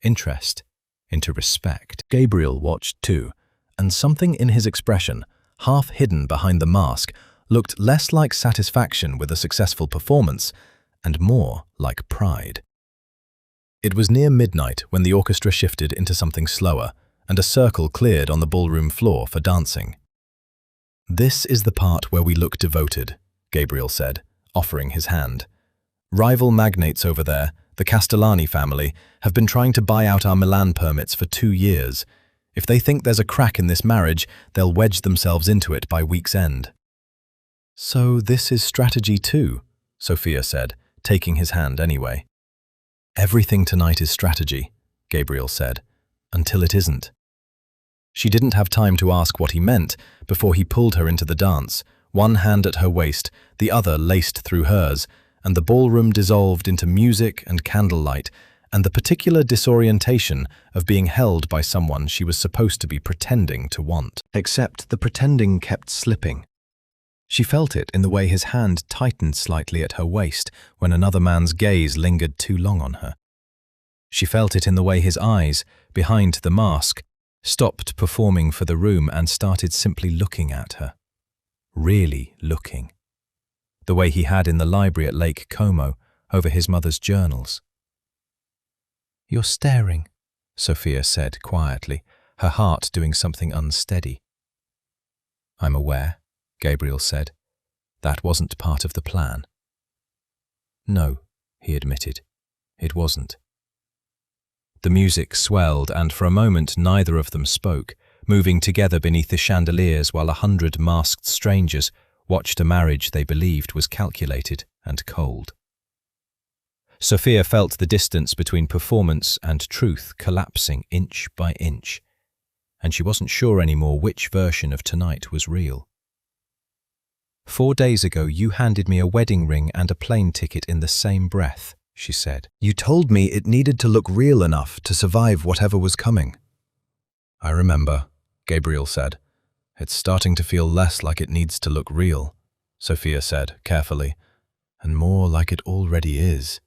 interest, into respect. Gabriel watched too, and something in his expression, half hidden behind the mask, looked less like satisfaction with a successful performance and more like pride. It was near midnight when the orchestra shifted into something slower, and a circle cleared on the ballroom floor for dancing. "This is the part where we look devoted," Gabriel said, offering his hand. "Rival magnates over there, the Castellani family, have been trying to buy out our Milan permits for 2 years. If they think there's a crack in this marriage, they'll wedge themselves into it by week's end." "So this is strategy too," Sophia said, taking his hand anyway. "Everything tonight is strategy," Gabriel said, "until it isn't." She didn't have time to ask what he meant before he pulled her into the dance, one hand at her waist, the other laced through hers, and the ballroom dissolved into music and candlelight and the particular disorientation of being held by someone she was supposed to be pretending to want. Except the pretending kept slipping. She felt it in the way his hand tightened slightly at her waist when another man's gaze lingered too long on her. She felt it in the way his eyes, behind the mask, stopped performing for the room and started simply looking at her. Really looking. The way he had in the library at Lake Como, over his mother's journals. "You're staring," Sophia said quietly, her heart doing something unsteady. "I'm aware," Gabriel said. "That wasn't part of the plan." "No," he admitted. "It wasn't." The music swelled, and for a moment neither of them spoke, moving together beneath the chandeliers while 100 masked strangers watched a marriage they believed was calculated and cold. Sophia felt the distance between performance and truth collapsing inch by inch, and she wasn't sure anymore which version of tonight was real. "4 days ago you handed me a wedding ring and a plane ticket in the same breath," she said. "You told me it needed to look real enough to survive whatever was coming." "I remember," Gabriel said. "It's starting to feel less like it needs to look real," Sophia said carefully, "and more like it already is."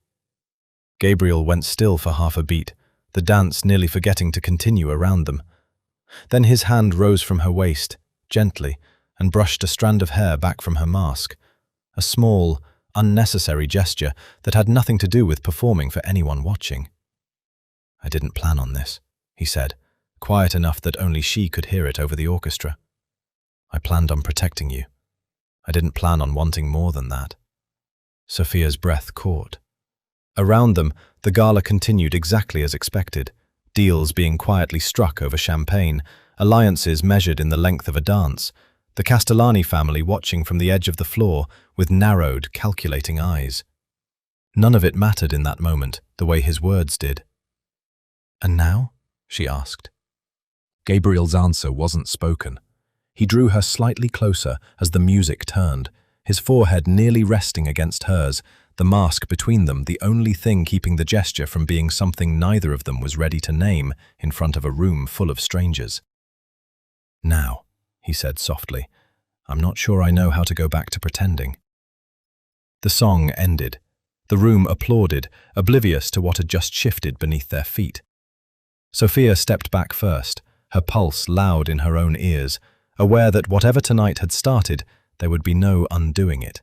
Gabriel went still for half a beat, the dance nearly forgetting to continue around them. Then his hand rose from her waist, gently, and brushed a strand of hair back from her mask, a small, unnecessary gesture that had nothing to do with performing for anyone watching. "I didn't plan on this," he said, quiet enough that only she could hear it over the orchestra. "I planned on protecting you. I didn't plan on wanting more than that." Sophia's breath caught. Around them, the gala continued exactly as expected, deals being quietly struck over champagne, alliances measured in the length of a dance, the Castellani family watching from the edge of the floor with narrowed, calculating eyes. None of it mattered in that moment, the way his words did. "And now?" she asked. Gabriel's answer wasn't spoken. He drew her slightly closer as the music turned, his forehead nearly resting against hers, the mask between them the only thing keeping the gesture from being something neither of them was ready to name in front of a room full of strangers. "Now," he said softly, "I'm not sure I know how to go back to pretending." The song ended. The room applauded, oblivious to what had just shifted beneath their feet. Sophia stepped back first, her pulse loud in her own ears, aware that whatever tonight had started, there would be no undoing it.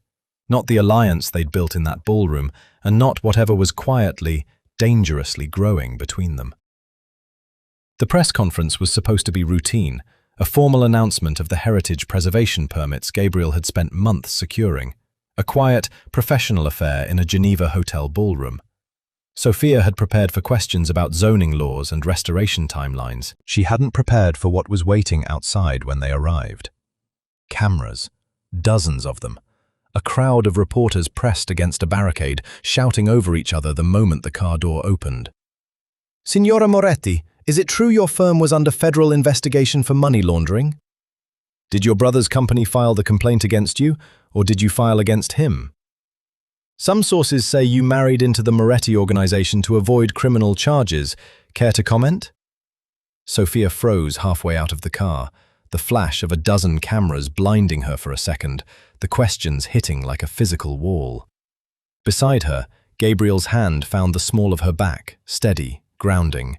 Not the alliance they'd built in that ballroom, and not whatever was quietly, dangerously growing between them. The press conference was supposed to be routine, a formal announcement of the heritage preservation permits Gabriel had spent months securing, a quiet, professional affair in a Geneva hotel ballroom. Sophia had prepared for questions about zoning laws and restoration timelines. She hadn't prepared for what was waiting outside when they arrived. Cameras, dozens of them. A crowd of reporters pressed against a barricade, shouting over each other the moment the car door opened. "Signora Moretti, is it true your firm was under federal investigation for money laundering? Did your brother's company file the complaint against you, or did you file against him? Some sources say you married into the Moretti organization to avoid criminal charges. Care to comment?" Sophia froze halfway out of the car, the flash of a dozen cameras blinding her for a second, the questions hitting like a physical wall. Beside her, Gabriel's hand found the small of her back, steady, grounding.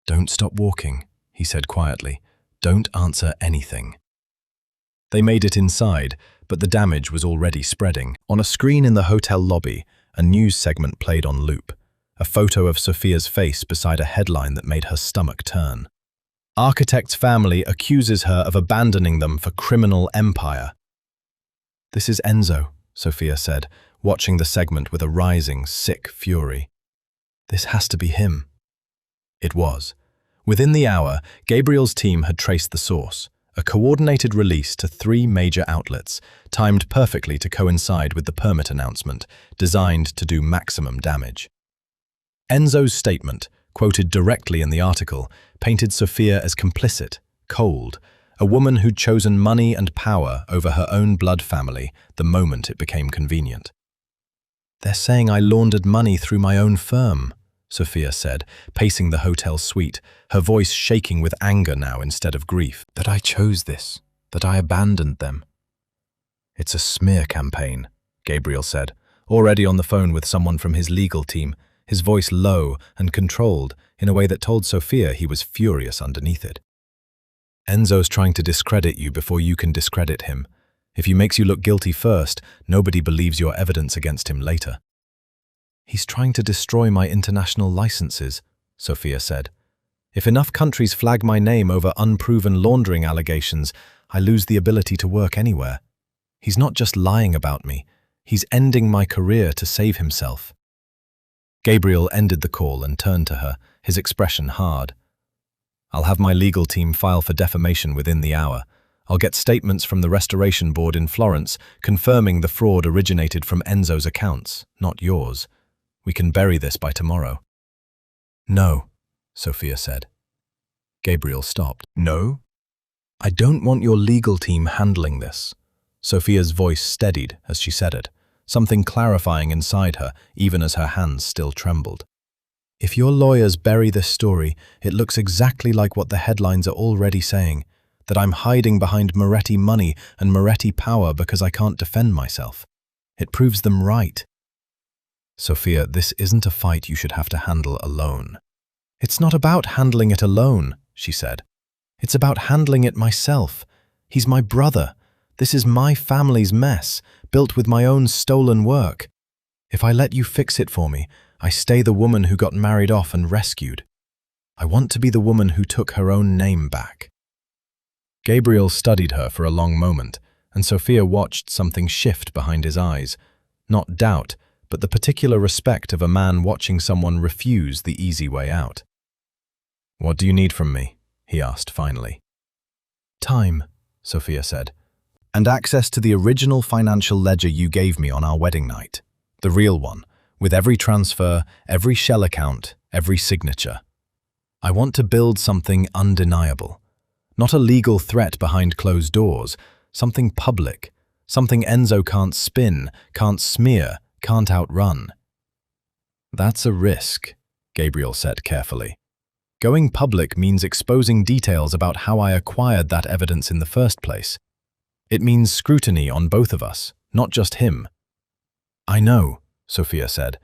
"Don't stop walking," he said quietly. "Don't answer anything." They made it inside, but the damage was already spreading. On a screen in the hotel lobby, a news segment played on loop, a photo of Sophia's face beside a headline that made her stomach turn. Architect's family accuses her of abandoning them for criminal empire. "This is Enzo," Sophia said, watching the segment with a rising, sick fury. "This has to be him." It was. Within the hour, Gabriel's team had traced the source, a coordinated release to 3 major outlets, timed perfectly to coincide with the permit announcement, designed to do maximum damage. Enzo's statement, quoted directly in the article, painted Sophia as complicit, cold, a woman who'd chosen money and power over her own blood family the moment it became convenient. "They're saying I laundered money through my own firm," Sophia said, pacing the hotel suite, her voice shaking with anger now instead of grief. "That I chose this, that I abandoned them." "It's a smear campaign," Gabriel said, already on the phone with someone from his legal team, his voice low and controlled in a way that told Sophia he was furious underneath it. "Enzo's trying to discredit you before you can discredit him. If he makes you look guilty first, nobody believes your evidence against him later." "He's trying to destroy my international licenses," Sophia said. "If enough countries flag my name over unproven laundering allegations, I lose the ability to work anywhere. He's not just lying about me, he's ending my career to save himself." Gabriel ended the call and turned to her, his expression hard. "I'll have my legal team file for defamation within the hour. I'll get statements from the Restoration Board in Florence confirming the fraud originated from Enzo's accounts, not yours. We can bury this by tomorrow." "No," Sophia said. Gabriel stopped. "No? I don't want your legal team handling this." Sophia's voice steadied as she said it, something clarifying inside her, even as her hands still trembled. "If your lawyers bury this story, it looks exactly like what the headlines are already saying, that I'm hiding behind Moretti money and Moretti power because I can't defend myself. It proves them right." "Sophia, this isn't a fight you should have to handle alone." "It's not about handling it alone," she said. "It's about handling it myself. He's my brother. This is my family's mess, built with my own stolen work. If I let you fix it for me, I stay the woman who got married off and rescued. I want to be the woman who took her own name back." Gabriel studied her for a long moment, and Sophia watched something shift behind his eyes. Not doubt, but the particular respect of a man watching someone refuse the easy way out. "What do you need from me?" he asked finally. "Time," Sophia said, "and access to the original financial ledger you gave me on our wedding night. The real one, with every transfer, every shell account, every signature. I want to build something undeniable. Not a legal threat behind closed doors, something public, something Enzo can't spin, can't smear, can't outrun." "That's a risk," Gabriel said carefully. "Going public means exposing details about how I acquired that evidence in the first place. It means scrutiny on both of us, not just him." "I know," Sophia said,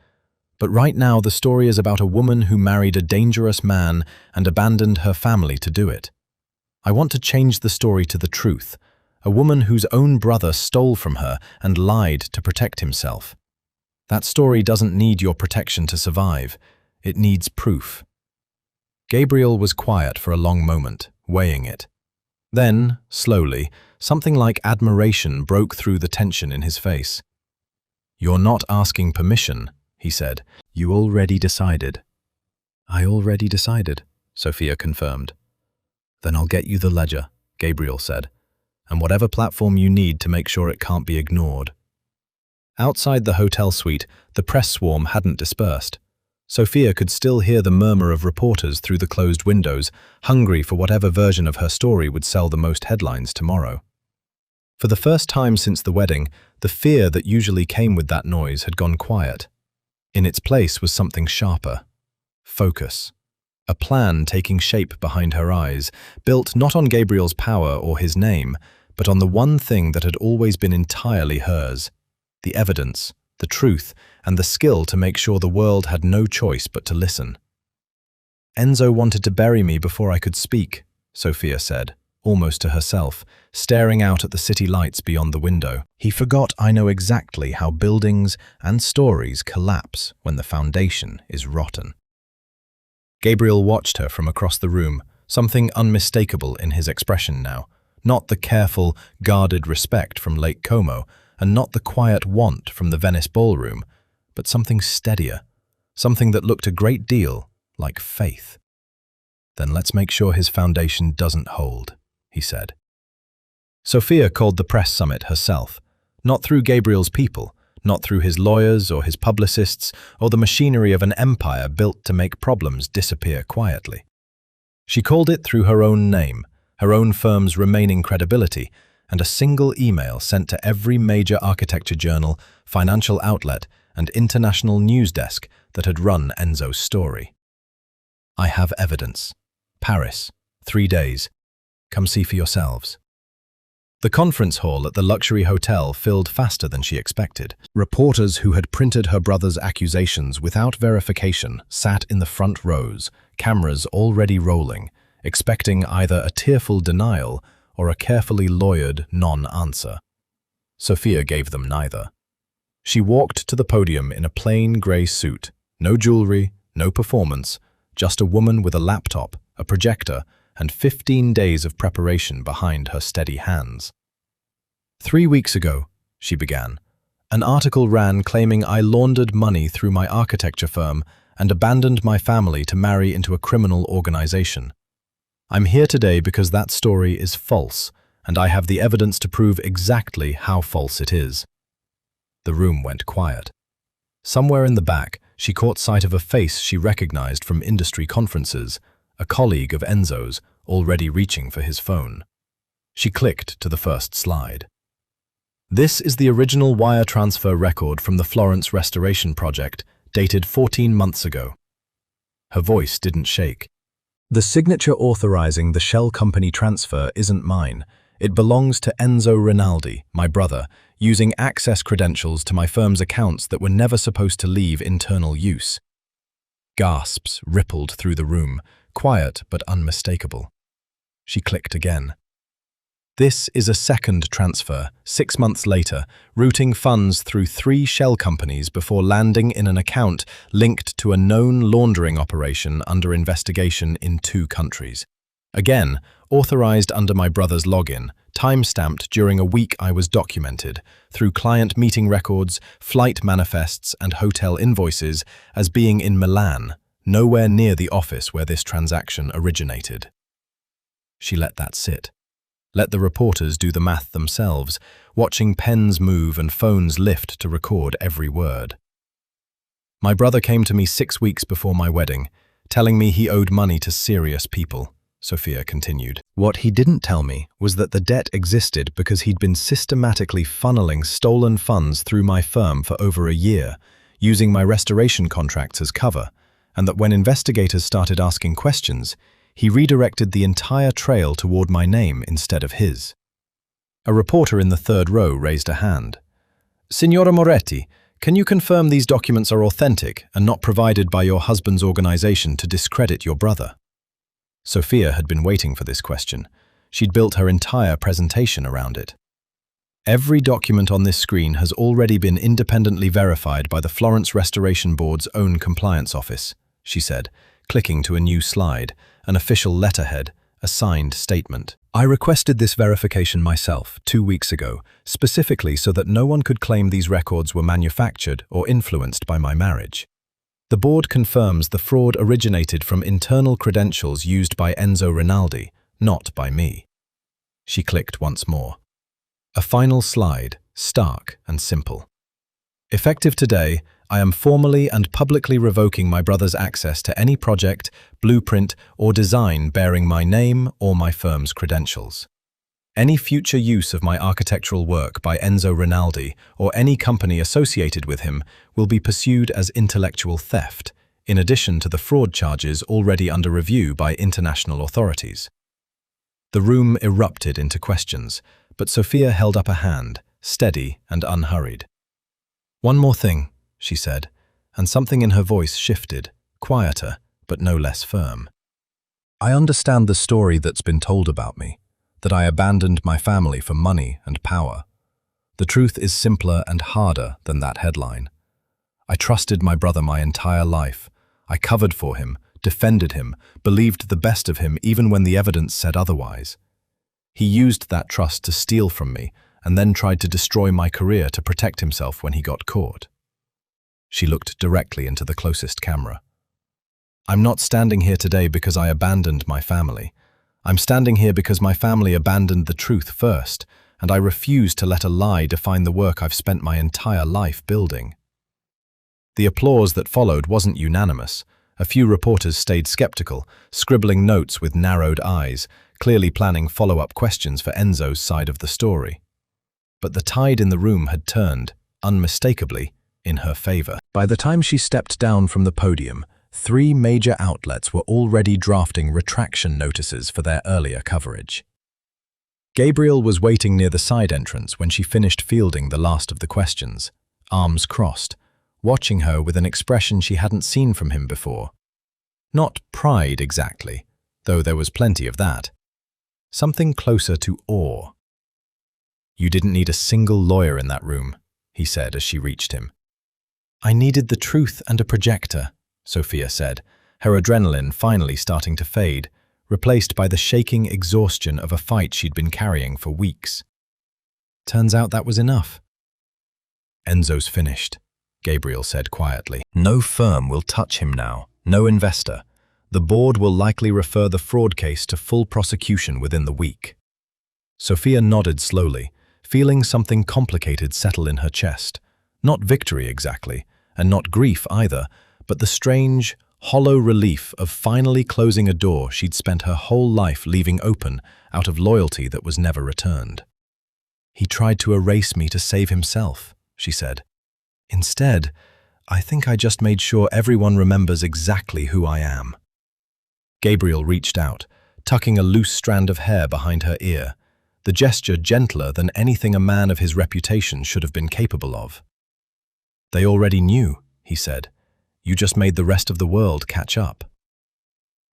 "but right now the story is about a woman who married a dangerous man and abandoned her family to do it. I want to change the story to the truth, a woman whose own brother stole from her and lied to protect himself. That story doesn't need your protection to survive. It needs proof." Gabriel was quiet for a long moment, weighing it. Then, slowly, something like admiration broke through the tension in his face. "You're not asking permission," he said. "You already decided." "I already decided," Sophia confirmed. "Then I'll get you the ledger," Gabriel said, "and whatever platform you need to make sure it can't be ignored." Outside the hotel suite, the press swarm hadn't dispersed. Sophia could still hear the murmur of reporters through the closed windows, hungry for whatever version of her story would sell the most headlines tomorrow. For the first time since the wedding, the fear that usually came with that noise had gone quiet. In its place was something sharper. Focus. A plan taking shape behind her eyes, built not on Gabriel's power or his name, but on the one thing that had always been entirely hers: the evidence, the truth, and the skill to make sure the world had no choice but to listen. Enzo wanted to bury me before I could speak, Sophia said, almost to herself, staring out at the city lights beyond the window. He forgot I know exactly how buildings and stories collapse when the foundation is rotten. Gabriel watched her from across the room, something unmistakable in his expression now. Not the careful, guarded respect from Lake Como, and not the quiet want from the Venice ballroom, but something steadier, something that looked a great deal like faith. Then let's make sure his foundation doesn't hold, he said. Sophia called the press summit herself, not through Gabriel's people, not through his lawyers or his publicists or the machinery of an empire built to make problems disappear quietly. She called it through her own name, her own firm's remaining credibility, and a single email sent to every major architecture journal, financial outlet, and international news desk that had run Enzo's story. I have evidence. Paris, 3 days. Come see for yourselves. The conference hall at the luxury hotel filled faster than she expected. Reporters who had printed her brother's accusations without verification sat in the front rows, cameras already rolling, expecting either a tearful denial or a carefully lawyered non-answer. Sophia gave them neither. She walked to the podium in a plain grey suit, no jewelry, no performance, just a woman with a laptop, a projector, and 15 days of preparation behind her steady hands. 3 weeks ago, she began, an article ran claiming I laundered money through my architecture firm and abandoned my family to marry into a criminal organization. I'm here today because that story is false, and I have the evidence to prove exactly how false it is. The room went quiet. Somewhere in the back, she caught sight of a face she recognized from industry conferences, a colleague of Enzo's, already reaching for his phone. She clicked to the first slide. This is the original wire transfer record from the Florence restoration project, dated 14 months ago. Her voice didn't shake. The signature authorizing the shell company transfer isn't mine. It belongs to Enzo Rinaldi, my brother, using access credentials to my firm's accounts that were never supposed to leave internal use. Gasps rippled through the room, quiet but unmistakable. She clicked again. This is a second transfer, 6 months later, routing funds through 3 shell companies before landing in an account linked to a known laundering operation under investigation in 2 countries. Again, authorized under my brother's login, time-stamped during a week I was documented, through client meeting records, flight manifests, and hotel invoices, as being in Milan, nowhere near the office where this transaction originated. She let that sit. Let the reporters do the math themselves, watching pens move and phones lift to record every word. My brother came to me 6 weeks before my wedding, telling me he owed money to serious people, Sophia continued. What he didn't tell me was that the debt existed because he'd been systematically funneling stolen funds through my firm for over a year, using my restoration contracts as cover, and that when investigators started asking questions, he redirected the entire trail toward my name instead of his. A reporter in the 3rd row raised a hand. Signora Moretti, can you confirm these documents are authentic and not provided by your husband's organization to discredit your brother? Sophia had been waiting for this question. She'd built her entire presentation around it. Every document on this screen has already been independently verified by the Florence Restoration Board's own compliance office, she said, clicking to a new slide, an official letterhead, a signed statement. I requested this verification myself 2 weeks ago, specifically so that no one could claim these records were manufactured or influenced by my marriage. The board confirms the fraud originated from internal credentials used by Enzo Rinaldi, not by me. She clicked once more. A final slide, stark and simple. Effective today, I am formally and publicly revoking my brother's access to any project, blueprint, or design bearing my name or my firm's credentials. Any future use of my architectural work by Enzo Rinaldi or any company associated with him will be pursued as intellectual theft, in addition to the fraud charges already under review by international authorities. The room erupted into questions, but Sophia held up a hand, steady and unhurried. One more thing, she said, and something in her voice shifted, quieter, but no less firm. I understand the story that's been told about me, that I abandoned my family for money and power. The truth is simpler and harder than that headline. I trusted my brother my entire life. I covered for him, defended him, believed the best of him even when the evidence said otherwise. He used that trust to steal from me and then tried to destroy my career to protect himself when he got caught. She looked directly into the closest camera. I'm not standing here today because I abandoned my family. I'm standing here because my family abandoned the truth first, and I refuse to let a lie define the work I've spent my entire life building. The applause that followed wasn't unanimous. A few reporters stayed skeptical, scribbling notes with narrowed eyes, clearly planning follow-up questions for Enzo's side of the story. But the tide in the room had turned, unmistakably, in her favor. By the time she stepped down from the podium, 3 major outlets were already drafting retraction notices for their earlier coverage. Gabriel was waiting near the side entrance when she finished fielding the last of the questions, arms crossed, watching her with an expression she hadn't seen from him before. Not pride exactly, though there was plenty of that. Something closer to awe. "You didn't need a single lawyer in that room," he said as she reached him. "I needed the truth and a projector," Sophia said, her adrenaline finally starting to fade, replaced by the shaking exhaustion of a fight she'd been carrying for weeks. "Turns out that was enough." "Enzo's finished," Gabriel said quietly. "No firm will touch him now, no investor. The board will likely refer the fraud case to full prosecution within the week." Sophia nodded slowly, feeling something complicated settle in her chest. Not victory exactly, and not grief either, but the strange, hollow relief of finally closing a door she'd spent her whole life leaving open out of loyalty that was never returned. "He tried to erase me to save himself," she said. "Instead, I think I just made sure everyone remembers exactly who I am." Gabriel reached out, tucking a loose strand of hair behind her ear, the gesture gentler than anything a man of his reputation should have been capable of. "They already knew," he said. "You just made the rest of the world catch up."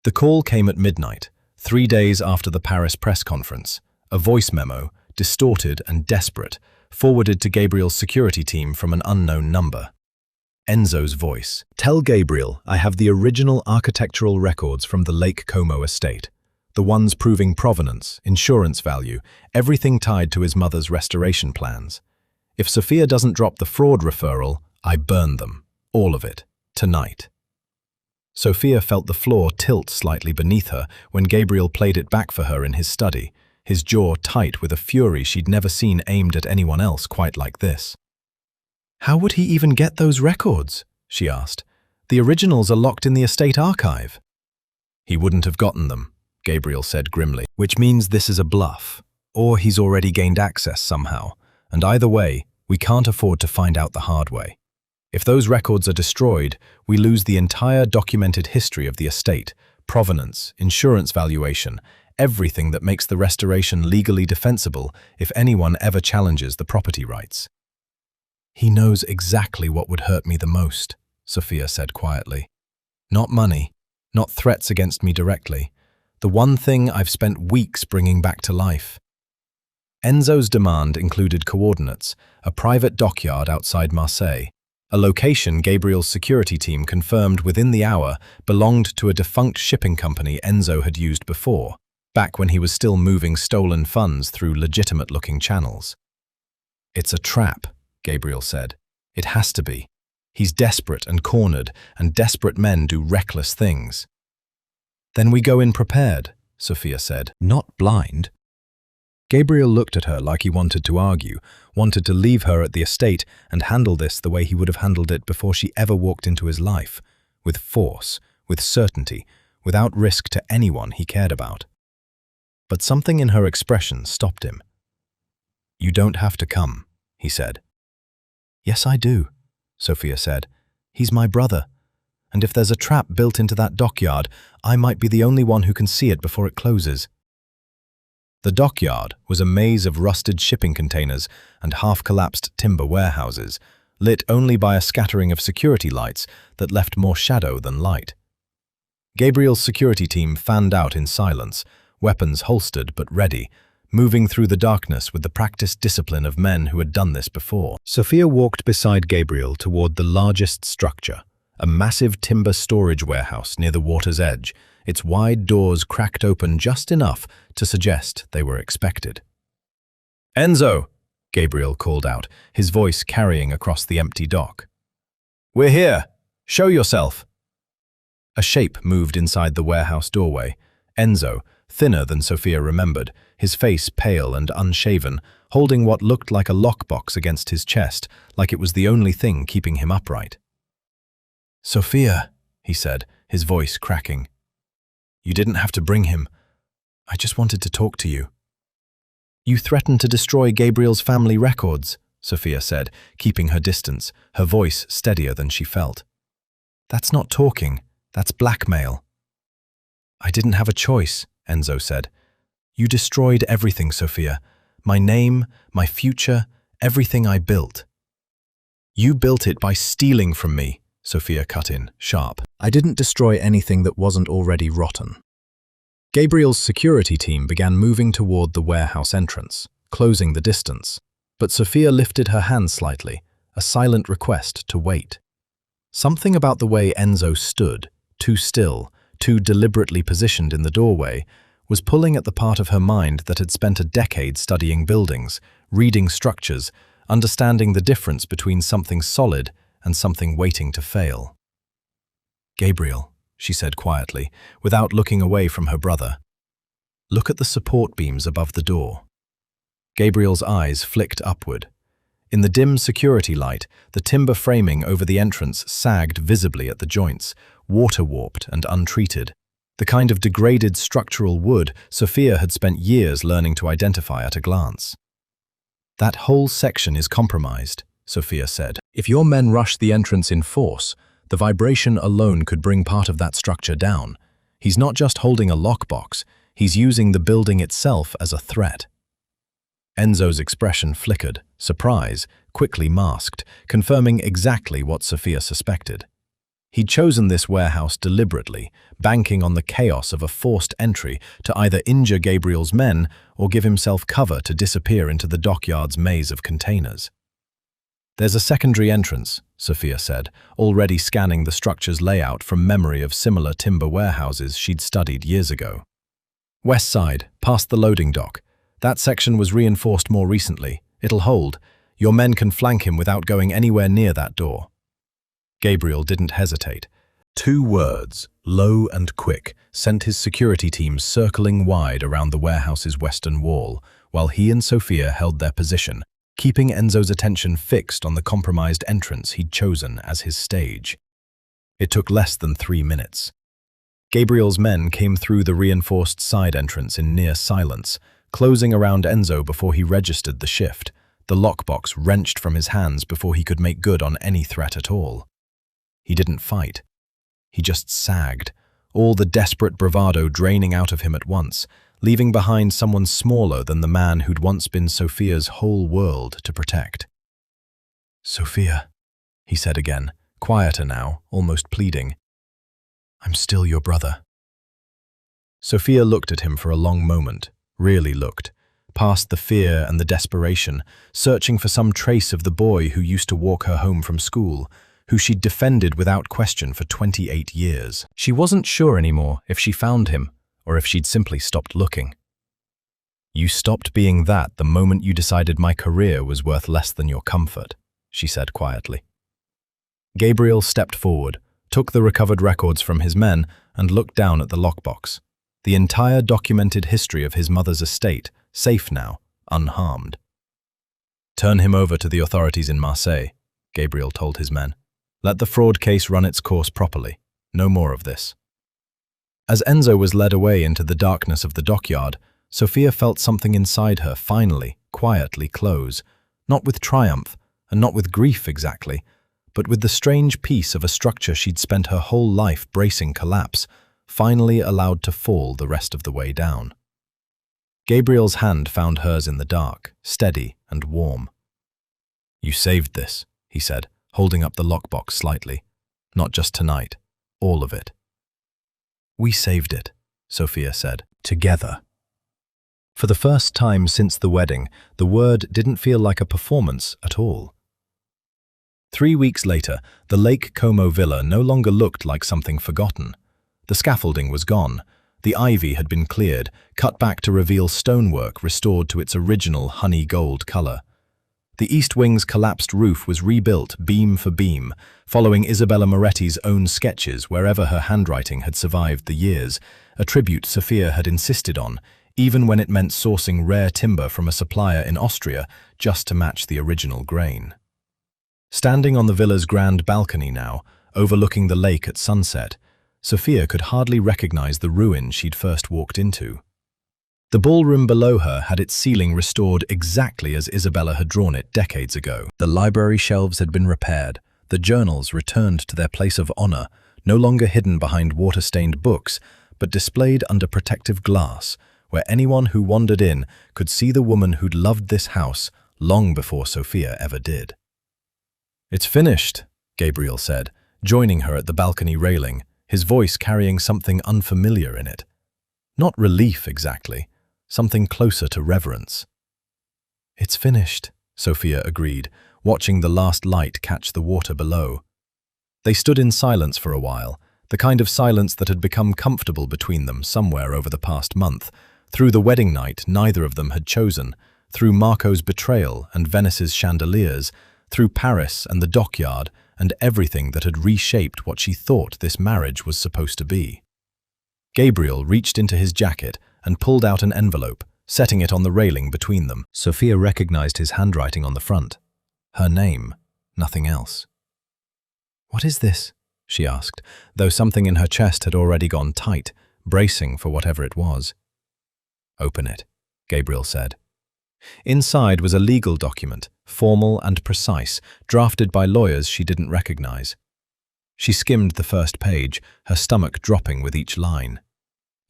The call came at midnight, 3 days after the Paris press conference, a voice memo, distorted and desperate, forwarded to Gabriel's security team from an unknown number. Enzo's voice. "Tell Gabriel I have the original architectural records from the Lake Como estate. The ones proving provenance, insurance value, everything tied to his mother's restoration plans. If Sophia doesn't drop the fraud referral, I burn them. All of it. Tonight." Sophia felt the floor tilt slightly beneath her when Gabriel played it back for her in his study, his jaw tight with a fury she'd never seen aimed at anyone else quite like this. "How would he even get those records?" she asked. "The originals are locked in the estate archive." "He wouldn't have gotten them," Gabriel said grimly, "which means this is a bluff, or he's already gained access somehow, and either way, we can't afford to find out the hard way. If those records are destroyed, we lose the entire documented history of the estate, provenance, insurance valuation, everything that makes the restoration legally defensible if anyone ever challenges the property rights." "He knows exactly what would hurt me the most," Sophia said quietly. "Not money, not threats against me directly. The one thing I've spent weeks bringing back to life." Enzo's demand included coordinates, a private dockyard outside Marseille, a location Gabriel's security team confirmed within the hour belonged to a defunct shipping company Enzo had used before, back when he was still moving stolen funds through legitimate-looking channels. "It's a trap," Gabriel said. "It has to be. He's desperate and cornered, and desperate men do reckless things." "Then we go in prepared," Sophia said, "not blind." Gabriel looked at her like he wanted to argue, wanted to leave her at the estate and handle this the way he would have handled it before she ever walked into his life, with force, with certainty, without risk to anyone he cared about. But something in her expression stopped him. "You don't have to come," he said. "Yes, I do," Sophia said. "He's my brother, and if there's a trap built into that dockyard, I might be the only one who can see it before it closes." The dockyard was a maze of rusted shipping containers and half-collapsed timber warehouses, lit only by a scattering of security lights that left more shadow than light. Gabriel's security team fanned out in silence, weapons holstered but ready, moving through the darkness with the practiced discipline of men who had done this before. Sophia walked beside Gabriel toward the largest structure, a massive timber storage warehouse near the water's edge, its wide doors cracked open just enough to suggest they were expected. "Enzo!" Gabriel called out, his voice carrying across the empty dock. "We're here! Show yourself!" A shape moved inside the warehouse doorway. Enzo, thinner than Sophia remembered, his face pale and unshaven, holding what looked like a lockbox against his chest, like it was the only thing keeping him upright. "Sophia," he said, his voice cracking. "You didn't have to bring him. I just wanted to talk to you." "You threatened to destroy Gabriel's family records," Sophia said, keeping her distance, her voice steadier than she felt. "That's not talking, that's blackmail." "I didn't have a choice," Enzo said. "You destroyed everything, Sophia. My name, my future, everything I built." "You built it by stealing from me," Sophia cut in, sharp. "I didn't destroy anything that wasn't already rotten." Gabriel's security team began moving toward the warehouse entrance, closing the distance, but Sophia lifted her hand slightly, a silent request to wait. Something about the way Enzo stood, too still, too deliberately positioned in the doorway, was pulling at the part of her mind that had spent a decade studying buildings, reading structures, understanding the difference between something solid and something waiting to fail. "Gabriel," she said quietly, without looking away from her brother. "Look at the support beams above the door." Gabriel's eyes flicked upward. In the dim security light, the timber framing over the entrance sagged visibly at the joints, water-warped and untreated, the kind of degraded structural wood Sophia had spent years learning to identify at a glance. "That whole section is compromised," Sophia said. "If your men rush the entrance in force, the vibration alone could bring part of that structure down. He's not just holding a lockbox, he's using the building itself as a threat." Enzo's expression flickered, surprise, quickly masked, confirming exactly what Sophia suspected. He'd chosen this warehouse deliberately, banking on the chaos of a forced entry to either injure Gabriel's men or give himself cover to disappear into the dockyard's maze of containers. "There's a secondary entrance," Sophia said, already scanning the structure's layout from memory of similar timber warehouses she'd studied years ago. "West side, past the loading dock. That section was reinforced more recently. It'll hold. Your men can flank him without going anywhere near that door." Gabriel didn't hesitate. 2 words, low and quick, sent his security team circling wide around the warehouse's western wall, while he and Sophia held their position, keeping Enzo's attention fixed on the compromised entrance he'd chosen as his stage. It took less than 3 minutes. Gabriel's men came through the reinforced side entrance in near silence, closing around Enzo before he registered the shift, the lockbox wrenched from his hands before he could make good on any threat at all. He didn't fight. He just sagged, all the desperate bravado draining out of him at once, leaving behind someone smaller than the man who'd once been Sophia's whole world to protect. "Sophia," he said again, quieter now, almost pleading. "I'm still your brother." Sophia looked at him for a long moment, really looked, past the fear and the desperation, searching for some trace of the boy who used to walk her home from school, who she'd defended without question for 28 years. She wasn't sure anymore if she found him, or if she'd simply stopped looking. "You stopped being that the moment you decided my career was worth less than your comfort," she said quietly. Gabriel stepped forward, took the recovered records from his men, and looked down at the lockbox. The entire documented history of his mother's estate, safe now, unharmed. "Turn him over to the authorities in Marseille," Gabriel told his men. "Let the fraud case run its course properly. No more of this." As Enzo was led away into the darkness of the dockyard, Sophia felt something inside her finally, quietly close, not with triumph, and not with grief exactly, but with the strange peace of a structure she'd spent her whole life bracing collapse, finally allowed to fall the rest of the way down. Gabriel's hand found hers in the dark, steady and warm. "You saved this," he said, holding up the lockbox slightly. "Not just tonight, all of it." We saved it, Sophia said. Together. For the first time since the wedding, the word didn't feel like a performance at all. 3 weeks later, the Lake Como villa no longer looked like something forgotten. The scaffolding was gone. The ivy had been cleared, cut back to reveal stonework restored to its original honey gold color. The east wing's collapsed roof was rebuilt beam for beam, following Isabella Moretti's own sketches wherever her handwriting had survived the years, a tribute Sophia had insisted on, even when it meant sourcing rare timber from a supplier in Austria just to match the original grain. Standing on the villa's grand balcony now, overlooking the lake at sunset, Sophia could hardly recognize the ruin she'd first walked into. The ballroom below her had its ceiling restored exactly as Isabella had drawn it decades ago. The library shelves had been repaired, the journals returned to their place of honor, no longer hidden behind water-stained books, but displayed under protective glass, where anyone who wandered in could see the woman who'd loved this house long before Sophia ever did. "It's finished," Gabriel said, joining her at the balcony railing, his voice carrying something unfamiliar in it. Not relief exactly, something closer to reverence. "It's finished," Sophia agreed, watching the last light catch the water below. They stood in silence for a while, the kind of silence that had become comfortable between them somewhere over the past month, through the wedding night neither of them had chosen, through Marco's betrayal and Venice's chandeliers, through Paris and the dockyard and everything that had reshaped what she thought this marriage was supposed to be. Gabriel reached into his jacket and pulled out an envelope, setting it on the railing between them. Sophia recognized his handwriting on the front. Her name, nothing else. "What is this?" she asked, though something in her chest had already gone tight, bracing for whatever it was. "Open it," Gabriel said. Inside was a legal document, formal and precise, drafted by lawyers she didn't recognize. She skimmed the first page, her stomach dropping with each line.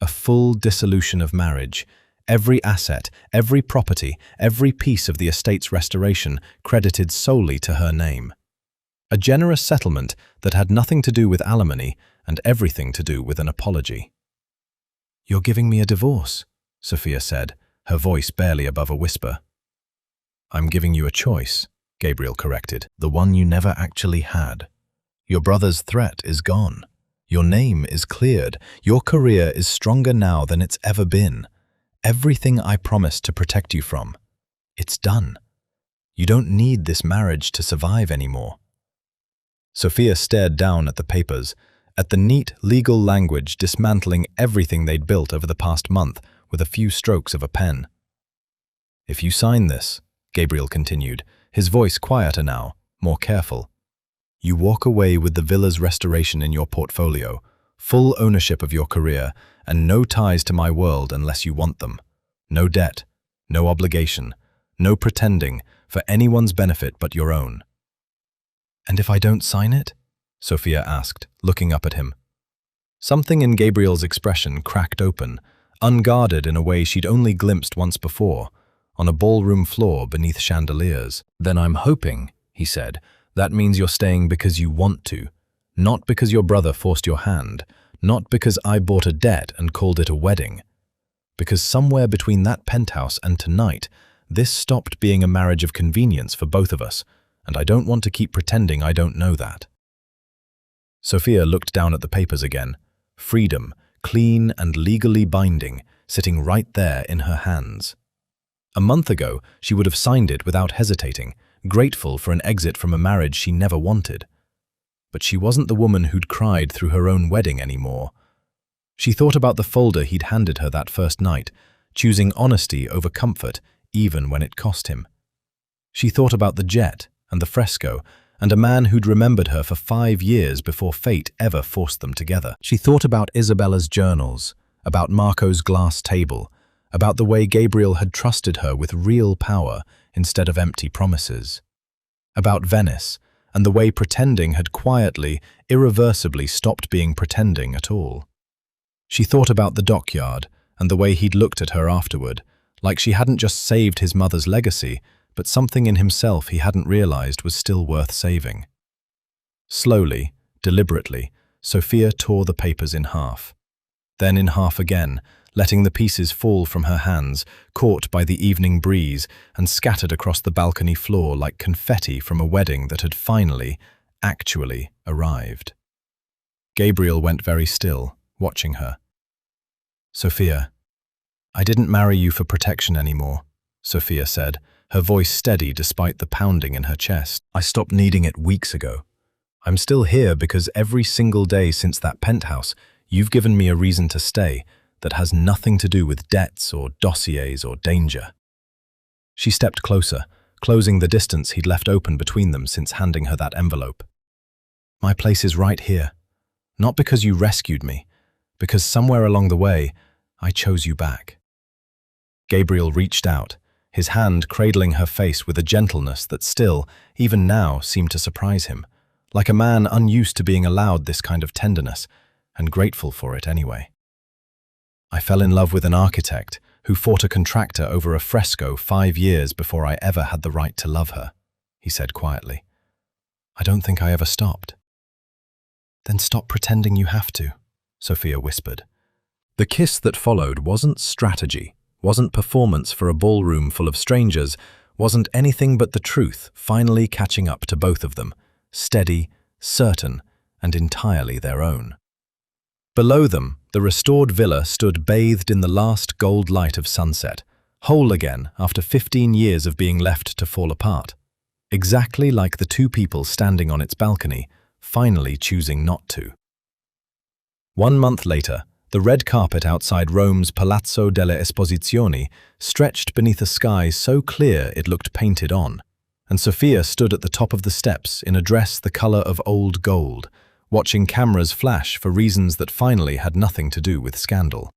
A full dissolution of marriage, every asset, every property, every piece of the estate's restoration credited solely to her name. A generous settlement that had nothing to do with alimony and everything to do with an apology. "You're giving me a divorce," Sophia said, her voice barely above a whisper. "I'm giving you a choice," Gabriel corrected, "the one you never actually had. Your brother's threat is gone. Your name is cleared. Your career is stronger now than it's ever been. Everything I promised to protect you from, it's done. You don't need this marriage to survive anymore." Sophia stared down at the papers, at the neat legal language dismantling everything they'd built over the past month with a few strokes of a pen. "If you sign this," Gabriel continued, his voice quieter now, more careful, "you walk away with the villa's restoration in your portfolio, full ownership of your career, and no ties to my world unless you want them. No debt, no obligation, no pretending for anyone's benefit but your own." "And if I don't sign it?" Sophia asked, looking up at him. Something in Gabriel's expression cracked open, unguarded in a way she'd only glimpsed once before, on a ballroom floor beneath chandeliers. "Then I'm hoping," he said, "that means you're staying because you want to, not because your brother forced your hand, not because I bought a debt and called it a wedding. Because somewhere between that penthouse and tonight, this stopped being a marriage of convenience for both of us, and I don't want to keep pretending I don't know that." Sophia looked down at the papers again. Freedom, clean and legally binding, sitting right there in her hands. A month ago, she would have signed it without hesitating, grateful for an exit from a marriage she never wanted. But she wasn't the woman who'd cried through her own wedding anymore. She thought about the folder he'd handed her that first night, choosing honesty over comfort, even when it cost him. She thought about the jet and the fresco, and a man who'd remembered her for 5 years before fate ever forced them together. She thought about Isabella's journals, about Marco's glass table, about the way Gabriel had trusted her with real power instead of empty promises. About Venice, and the way pretending had quietly, irreversibly stopped being pretending at all. She thought about the dockyard, and the way he'd looked at her afterward, like she hadn't just saved his mother's legacy, but something in himself he hadn't realized was still worth saving. Slowly, deliberately, Sophia tore the papers in half. then in half again, letting the pieces fall from her hands, caught by the evening breeze and scattered across the balcony floor like confetti from a wedding that had finally, actually arrived. Gabriel went very still, watching her. "Sophia, I didn't marry you for protection anymore," Sophia said, her voice steady despite the pounding in her chest. "I stopped needing it weeks ago. I'm still here because every single day since that penthouse, you've given me a reason to stay that has nothing to do with debts or dossiers or danger." She stepped closer, closing the distance he'd left open between them since handing her that envelope. "My place is right here. Not because you rescued me, because somewhere along the way, I chose you back." Gabriel reached out, his hand cradling her face with a gentleness that still, even now, seemed to surprise him, like a man unused to being allowed this kind of tenderness, and grateful for it anyway. "I fell in love with an architect who fought a contractor over a fresco 5 years before I ever had the right to love her," he said quietly. "I don't think I ever stopped." "Then stop pretending you have to," Sophia whispered. The kiss that followed wasn't strategy, wasn't performance for a ballroom full of strangers, wasn't anything but the truth finally catching up to both of them, steady, certain, and entirely their own. Below them, the restored villa stood bathed in the last gold light of sunset, whole again after 15 years of being left to fall apart. Exactly like the two people standing on its balcony, finally choosing not to. 1 month later, the red carpet outside Rome's Palazzo delle Esposizioni stretched beneath a sky so clear it looked painted on, and Sophia stood at the top of the steps in a dress the color of old gold, watching cameras flash for reasons that finally had nothing to do with scandal.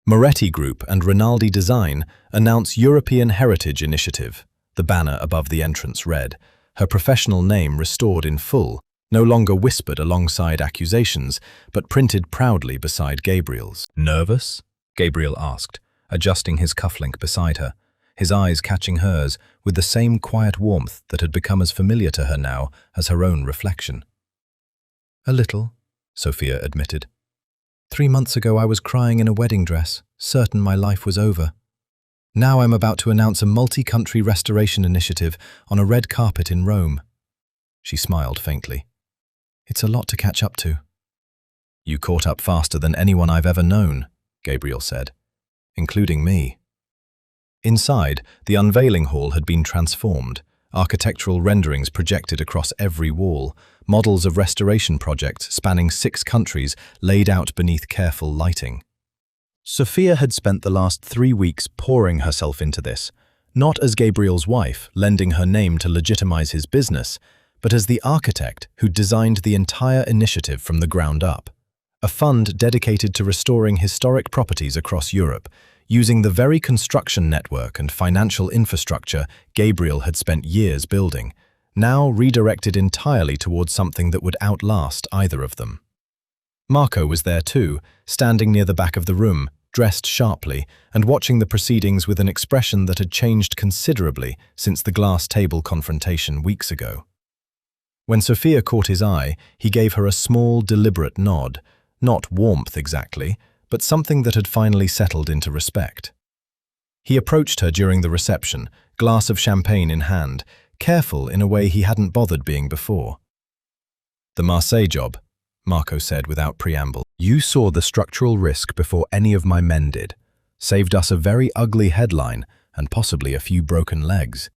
Moretti Group and Rinaldi Design announce European Heritage Initiative, the banner above the entrance read, her professional name restored in full, no longer whispered alongside accusations, but printed proudly beside Gabriel's. "Nervous?" Gabriel asked, adjusting his cufflink beside her, his eyes catching hers with the same quiet warmth that had become as familiar to her now as her own reflection. "A little," Sophia admitted. 3 months ago I was crying in a wedding dress, certain my life was over. Now I'm about to announce a multi-country restoration initiative on a red carpet in Rome." She smiled faintly. "It's a lot to catch up to." "You caught up faster than anyone I've ever known," Gabriel said, "including me." Inside, the unveiling hall had been transformed, architectural renderings projected across every wall, models of restoration projects spanning 6 countries laid out beneath careful lighting. Sophia had spent the last 3 weeks pouring herself into this, not as Gabriel's wife, lending her name to legitimize his business, but as the architect who designed the entire initiative from the ground up. A fund dedicated to restoring historic properties across Europe, using the very construction network and financial infrastructure Gabriel had spent years building, now redirected entirely towards something that would outlast either of them. Marco was there too, standing near the back of the room, dressed sharply, and watching the proceedings with an expression that had changed considerably since the glass table confrontation weeks ago. When Sophia caught his eye, he gave her a small, deliberate nod, not warmth exactly, but something that had finally settled into respect. He approached her during the reception, glass of champagne in hand, careful in a way he hadn't bothered being before. "The Marseille job," Marco said without preamble. "You saw the structural risk before any of my men did. Saved us a very ugly headline and possibly a few broken legs."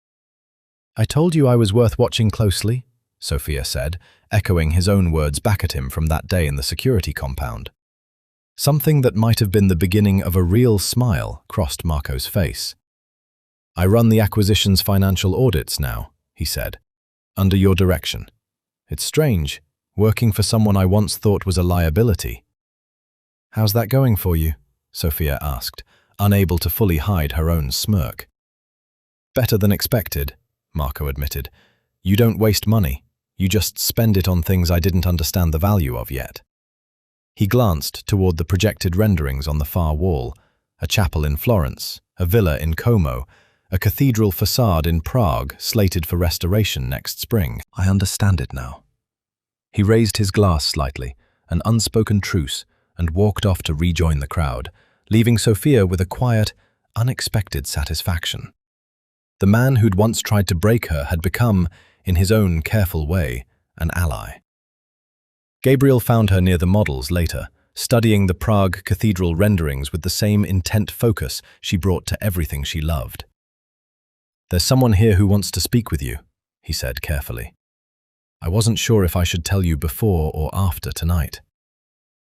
"I told you I was worth watching closely," Sophia said, echoing his own words back at him from that day in the security compound. Something that might have been the beginning of a real smile crossed Marco's face. "I run the acquisition's financial audits now," he said, "under your direction. It's strange, working for someone I once thought was a liability." "How's that going for you?" Sophia asked, unable to fully hide her own smirk. "Better than expected," Marco admitted. "You don't waste money. You just spend it on things I didn't understand the value of yet." He glanced toward the projected renderings on the far wall, a chapel in Florence, a villa in Como, a cathedral facade in Prague slated for restoration next spring. "I understand it now." He raised his glass slightly, an unspoken truce, and walked off to rejoin the crowd, leaving Sophia with a quiet, unexpected satisfaction. The man who'd once tried to break her had become, in his own careful way, an ally. Gabriel found her near the models later, studying the Prague cathedral renderings with the same intent focus she brought to everything she loved. "There's someone here who wants to speak with you," he said carefully. "I wasn't sure if I should tell you before or after tonight."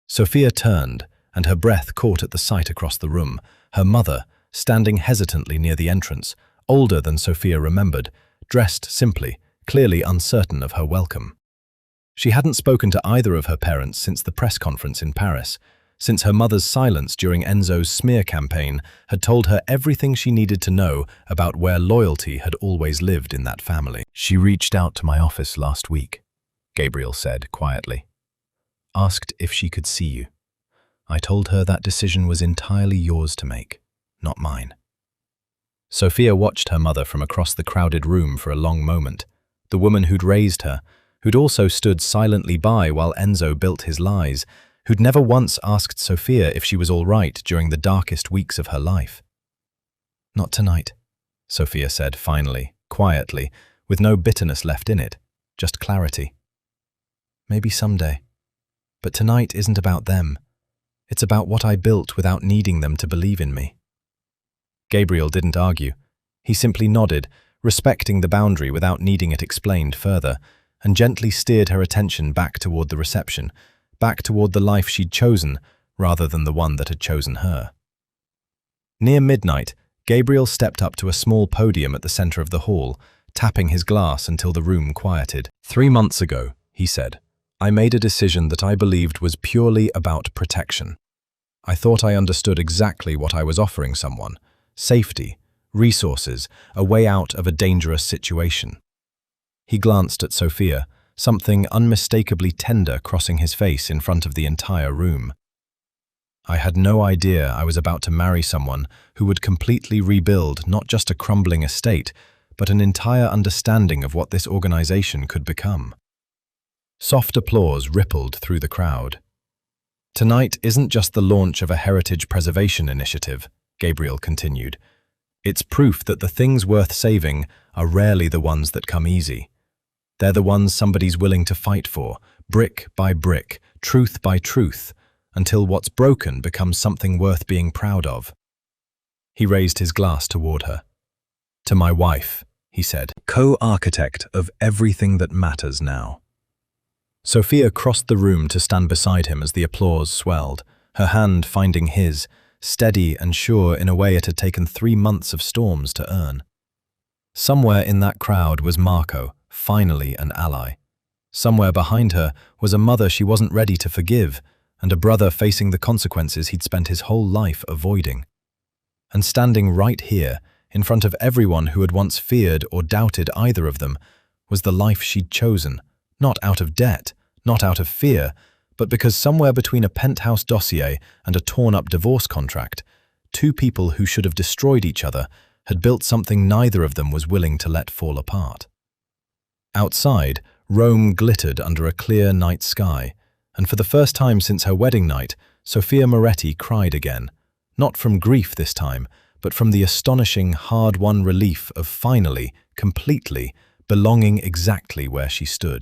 Sophia turned, and her breath caught at the sight across the room, her mother, standing hesitantly near the entrance, older than Sophia remembered, dressed simply, clearly uncertain of her welcome. She hadn't spoken to either of her parents since the press conference in Paris, since her mother's silence during Enzo's smear campaign had told her everything she needed to know about where loyalty had always lived in that family. "She reached out to my office last week," Gabriel said quietly. "Asked if she could see you. I told her that decision was entirely yours to make, not mine." Sophia watched her mother from across the crowded room for a long moment, the woman who'd raised her, who'd also stood silently by while Enzo built his lies, who'd never once asked Sophia if she was all right during the darkest weeks of her life. "Not tonight," Sophia said finally, quietly, with no bitterness left in it, just clarity. "Maybe someday. But tonight isn't about them. It's about what I built without needing them to believe in me." Gabriel didn't argue. He simply nodded, respecting the boundary without needing it explained further, and gently steered her attention back toward the reception, back toward the life she'd chosen, rather than the one that had chosen her. Near midnight, Gabriel stepped up to a small podium at the center of the hall, tapping his glass until the room quieted. "3 months ago," he said, "I made a decision that I believed was purely about protection. I thought I understood exactly what I was offering someone: safety, resources, a way out of a dangerous situation." He glanced at Sophia, something unmistakably tender crossing his face in front of the entire room. "I had no idea I was about to marry someone who would completely rebuild not just a crumbling estate, but an entire understanding of what this organization could become." Soft applause rippled through the crowd. "Tonight isn't just the launch of a heritage preservation initiative," Gabriel continued. "It's proof that the things worth saving are rarely the ones that come easy. They're the ones somebody's willing to fight for, brick by brick, truth by truth, until what's broken becomes something worth being proud of." He raised his glass toward her. "To my wife," he said, "co-architect of everything that matters now." Sophia crossed the room to stand beside him as the applause swelled, her hand finding his, steady and sure in a way it had taken 3 months of storms to earn. Somewhere in that crowd was Marco, finally an ally. Somewhere behind her was a mother she wasn't ready to forgive, and a brother facing the consequences he'd spent his whole life avoiding. And standing right here, in front of everyone who had once feared or doubted either of them, was the life she'd chosen, not out of debt, not out of fear, but because somewhere between a penthouse dossier and a torn-up divorce contract, 2 people who should have destroyed each other had built something neither of them was willing to let fall apart. Outside, Rome glittered under a clear night sky, and for the first time since her wedding night, Sophia Moretti cried again, not from grief this time, but from the astonishing, hard-won relief of finally, completely, belonging exactly where she stood.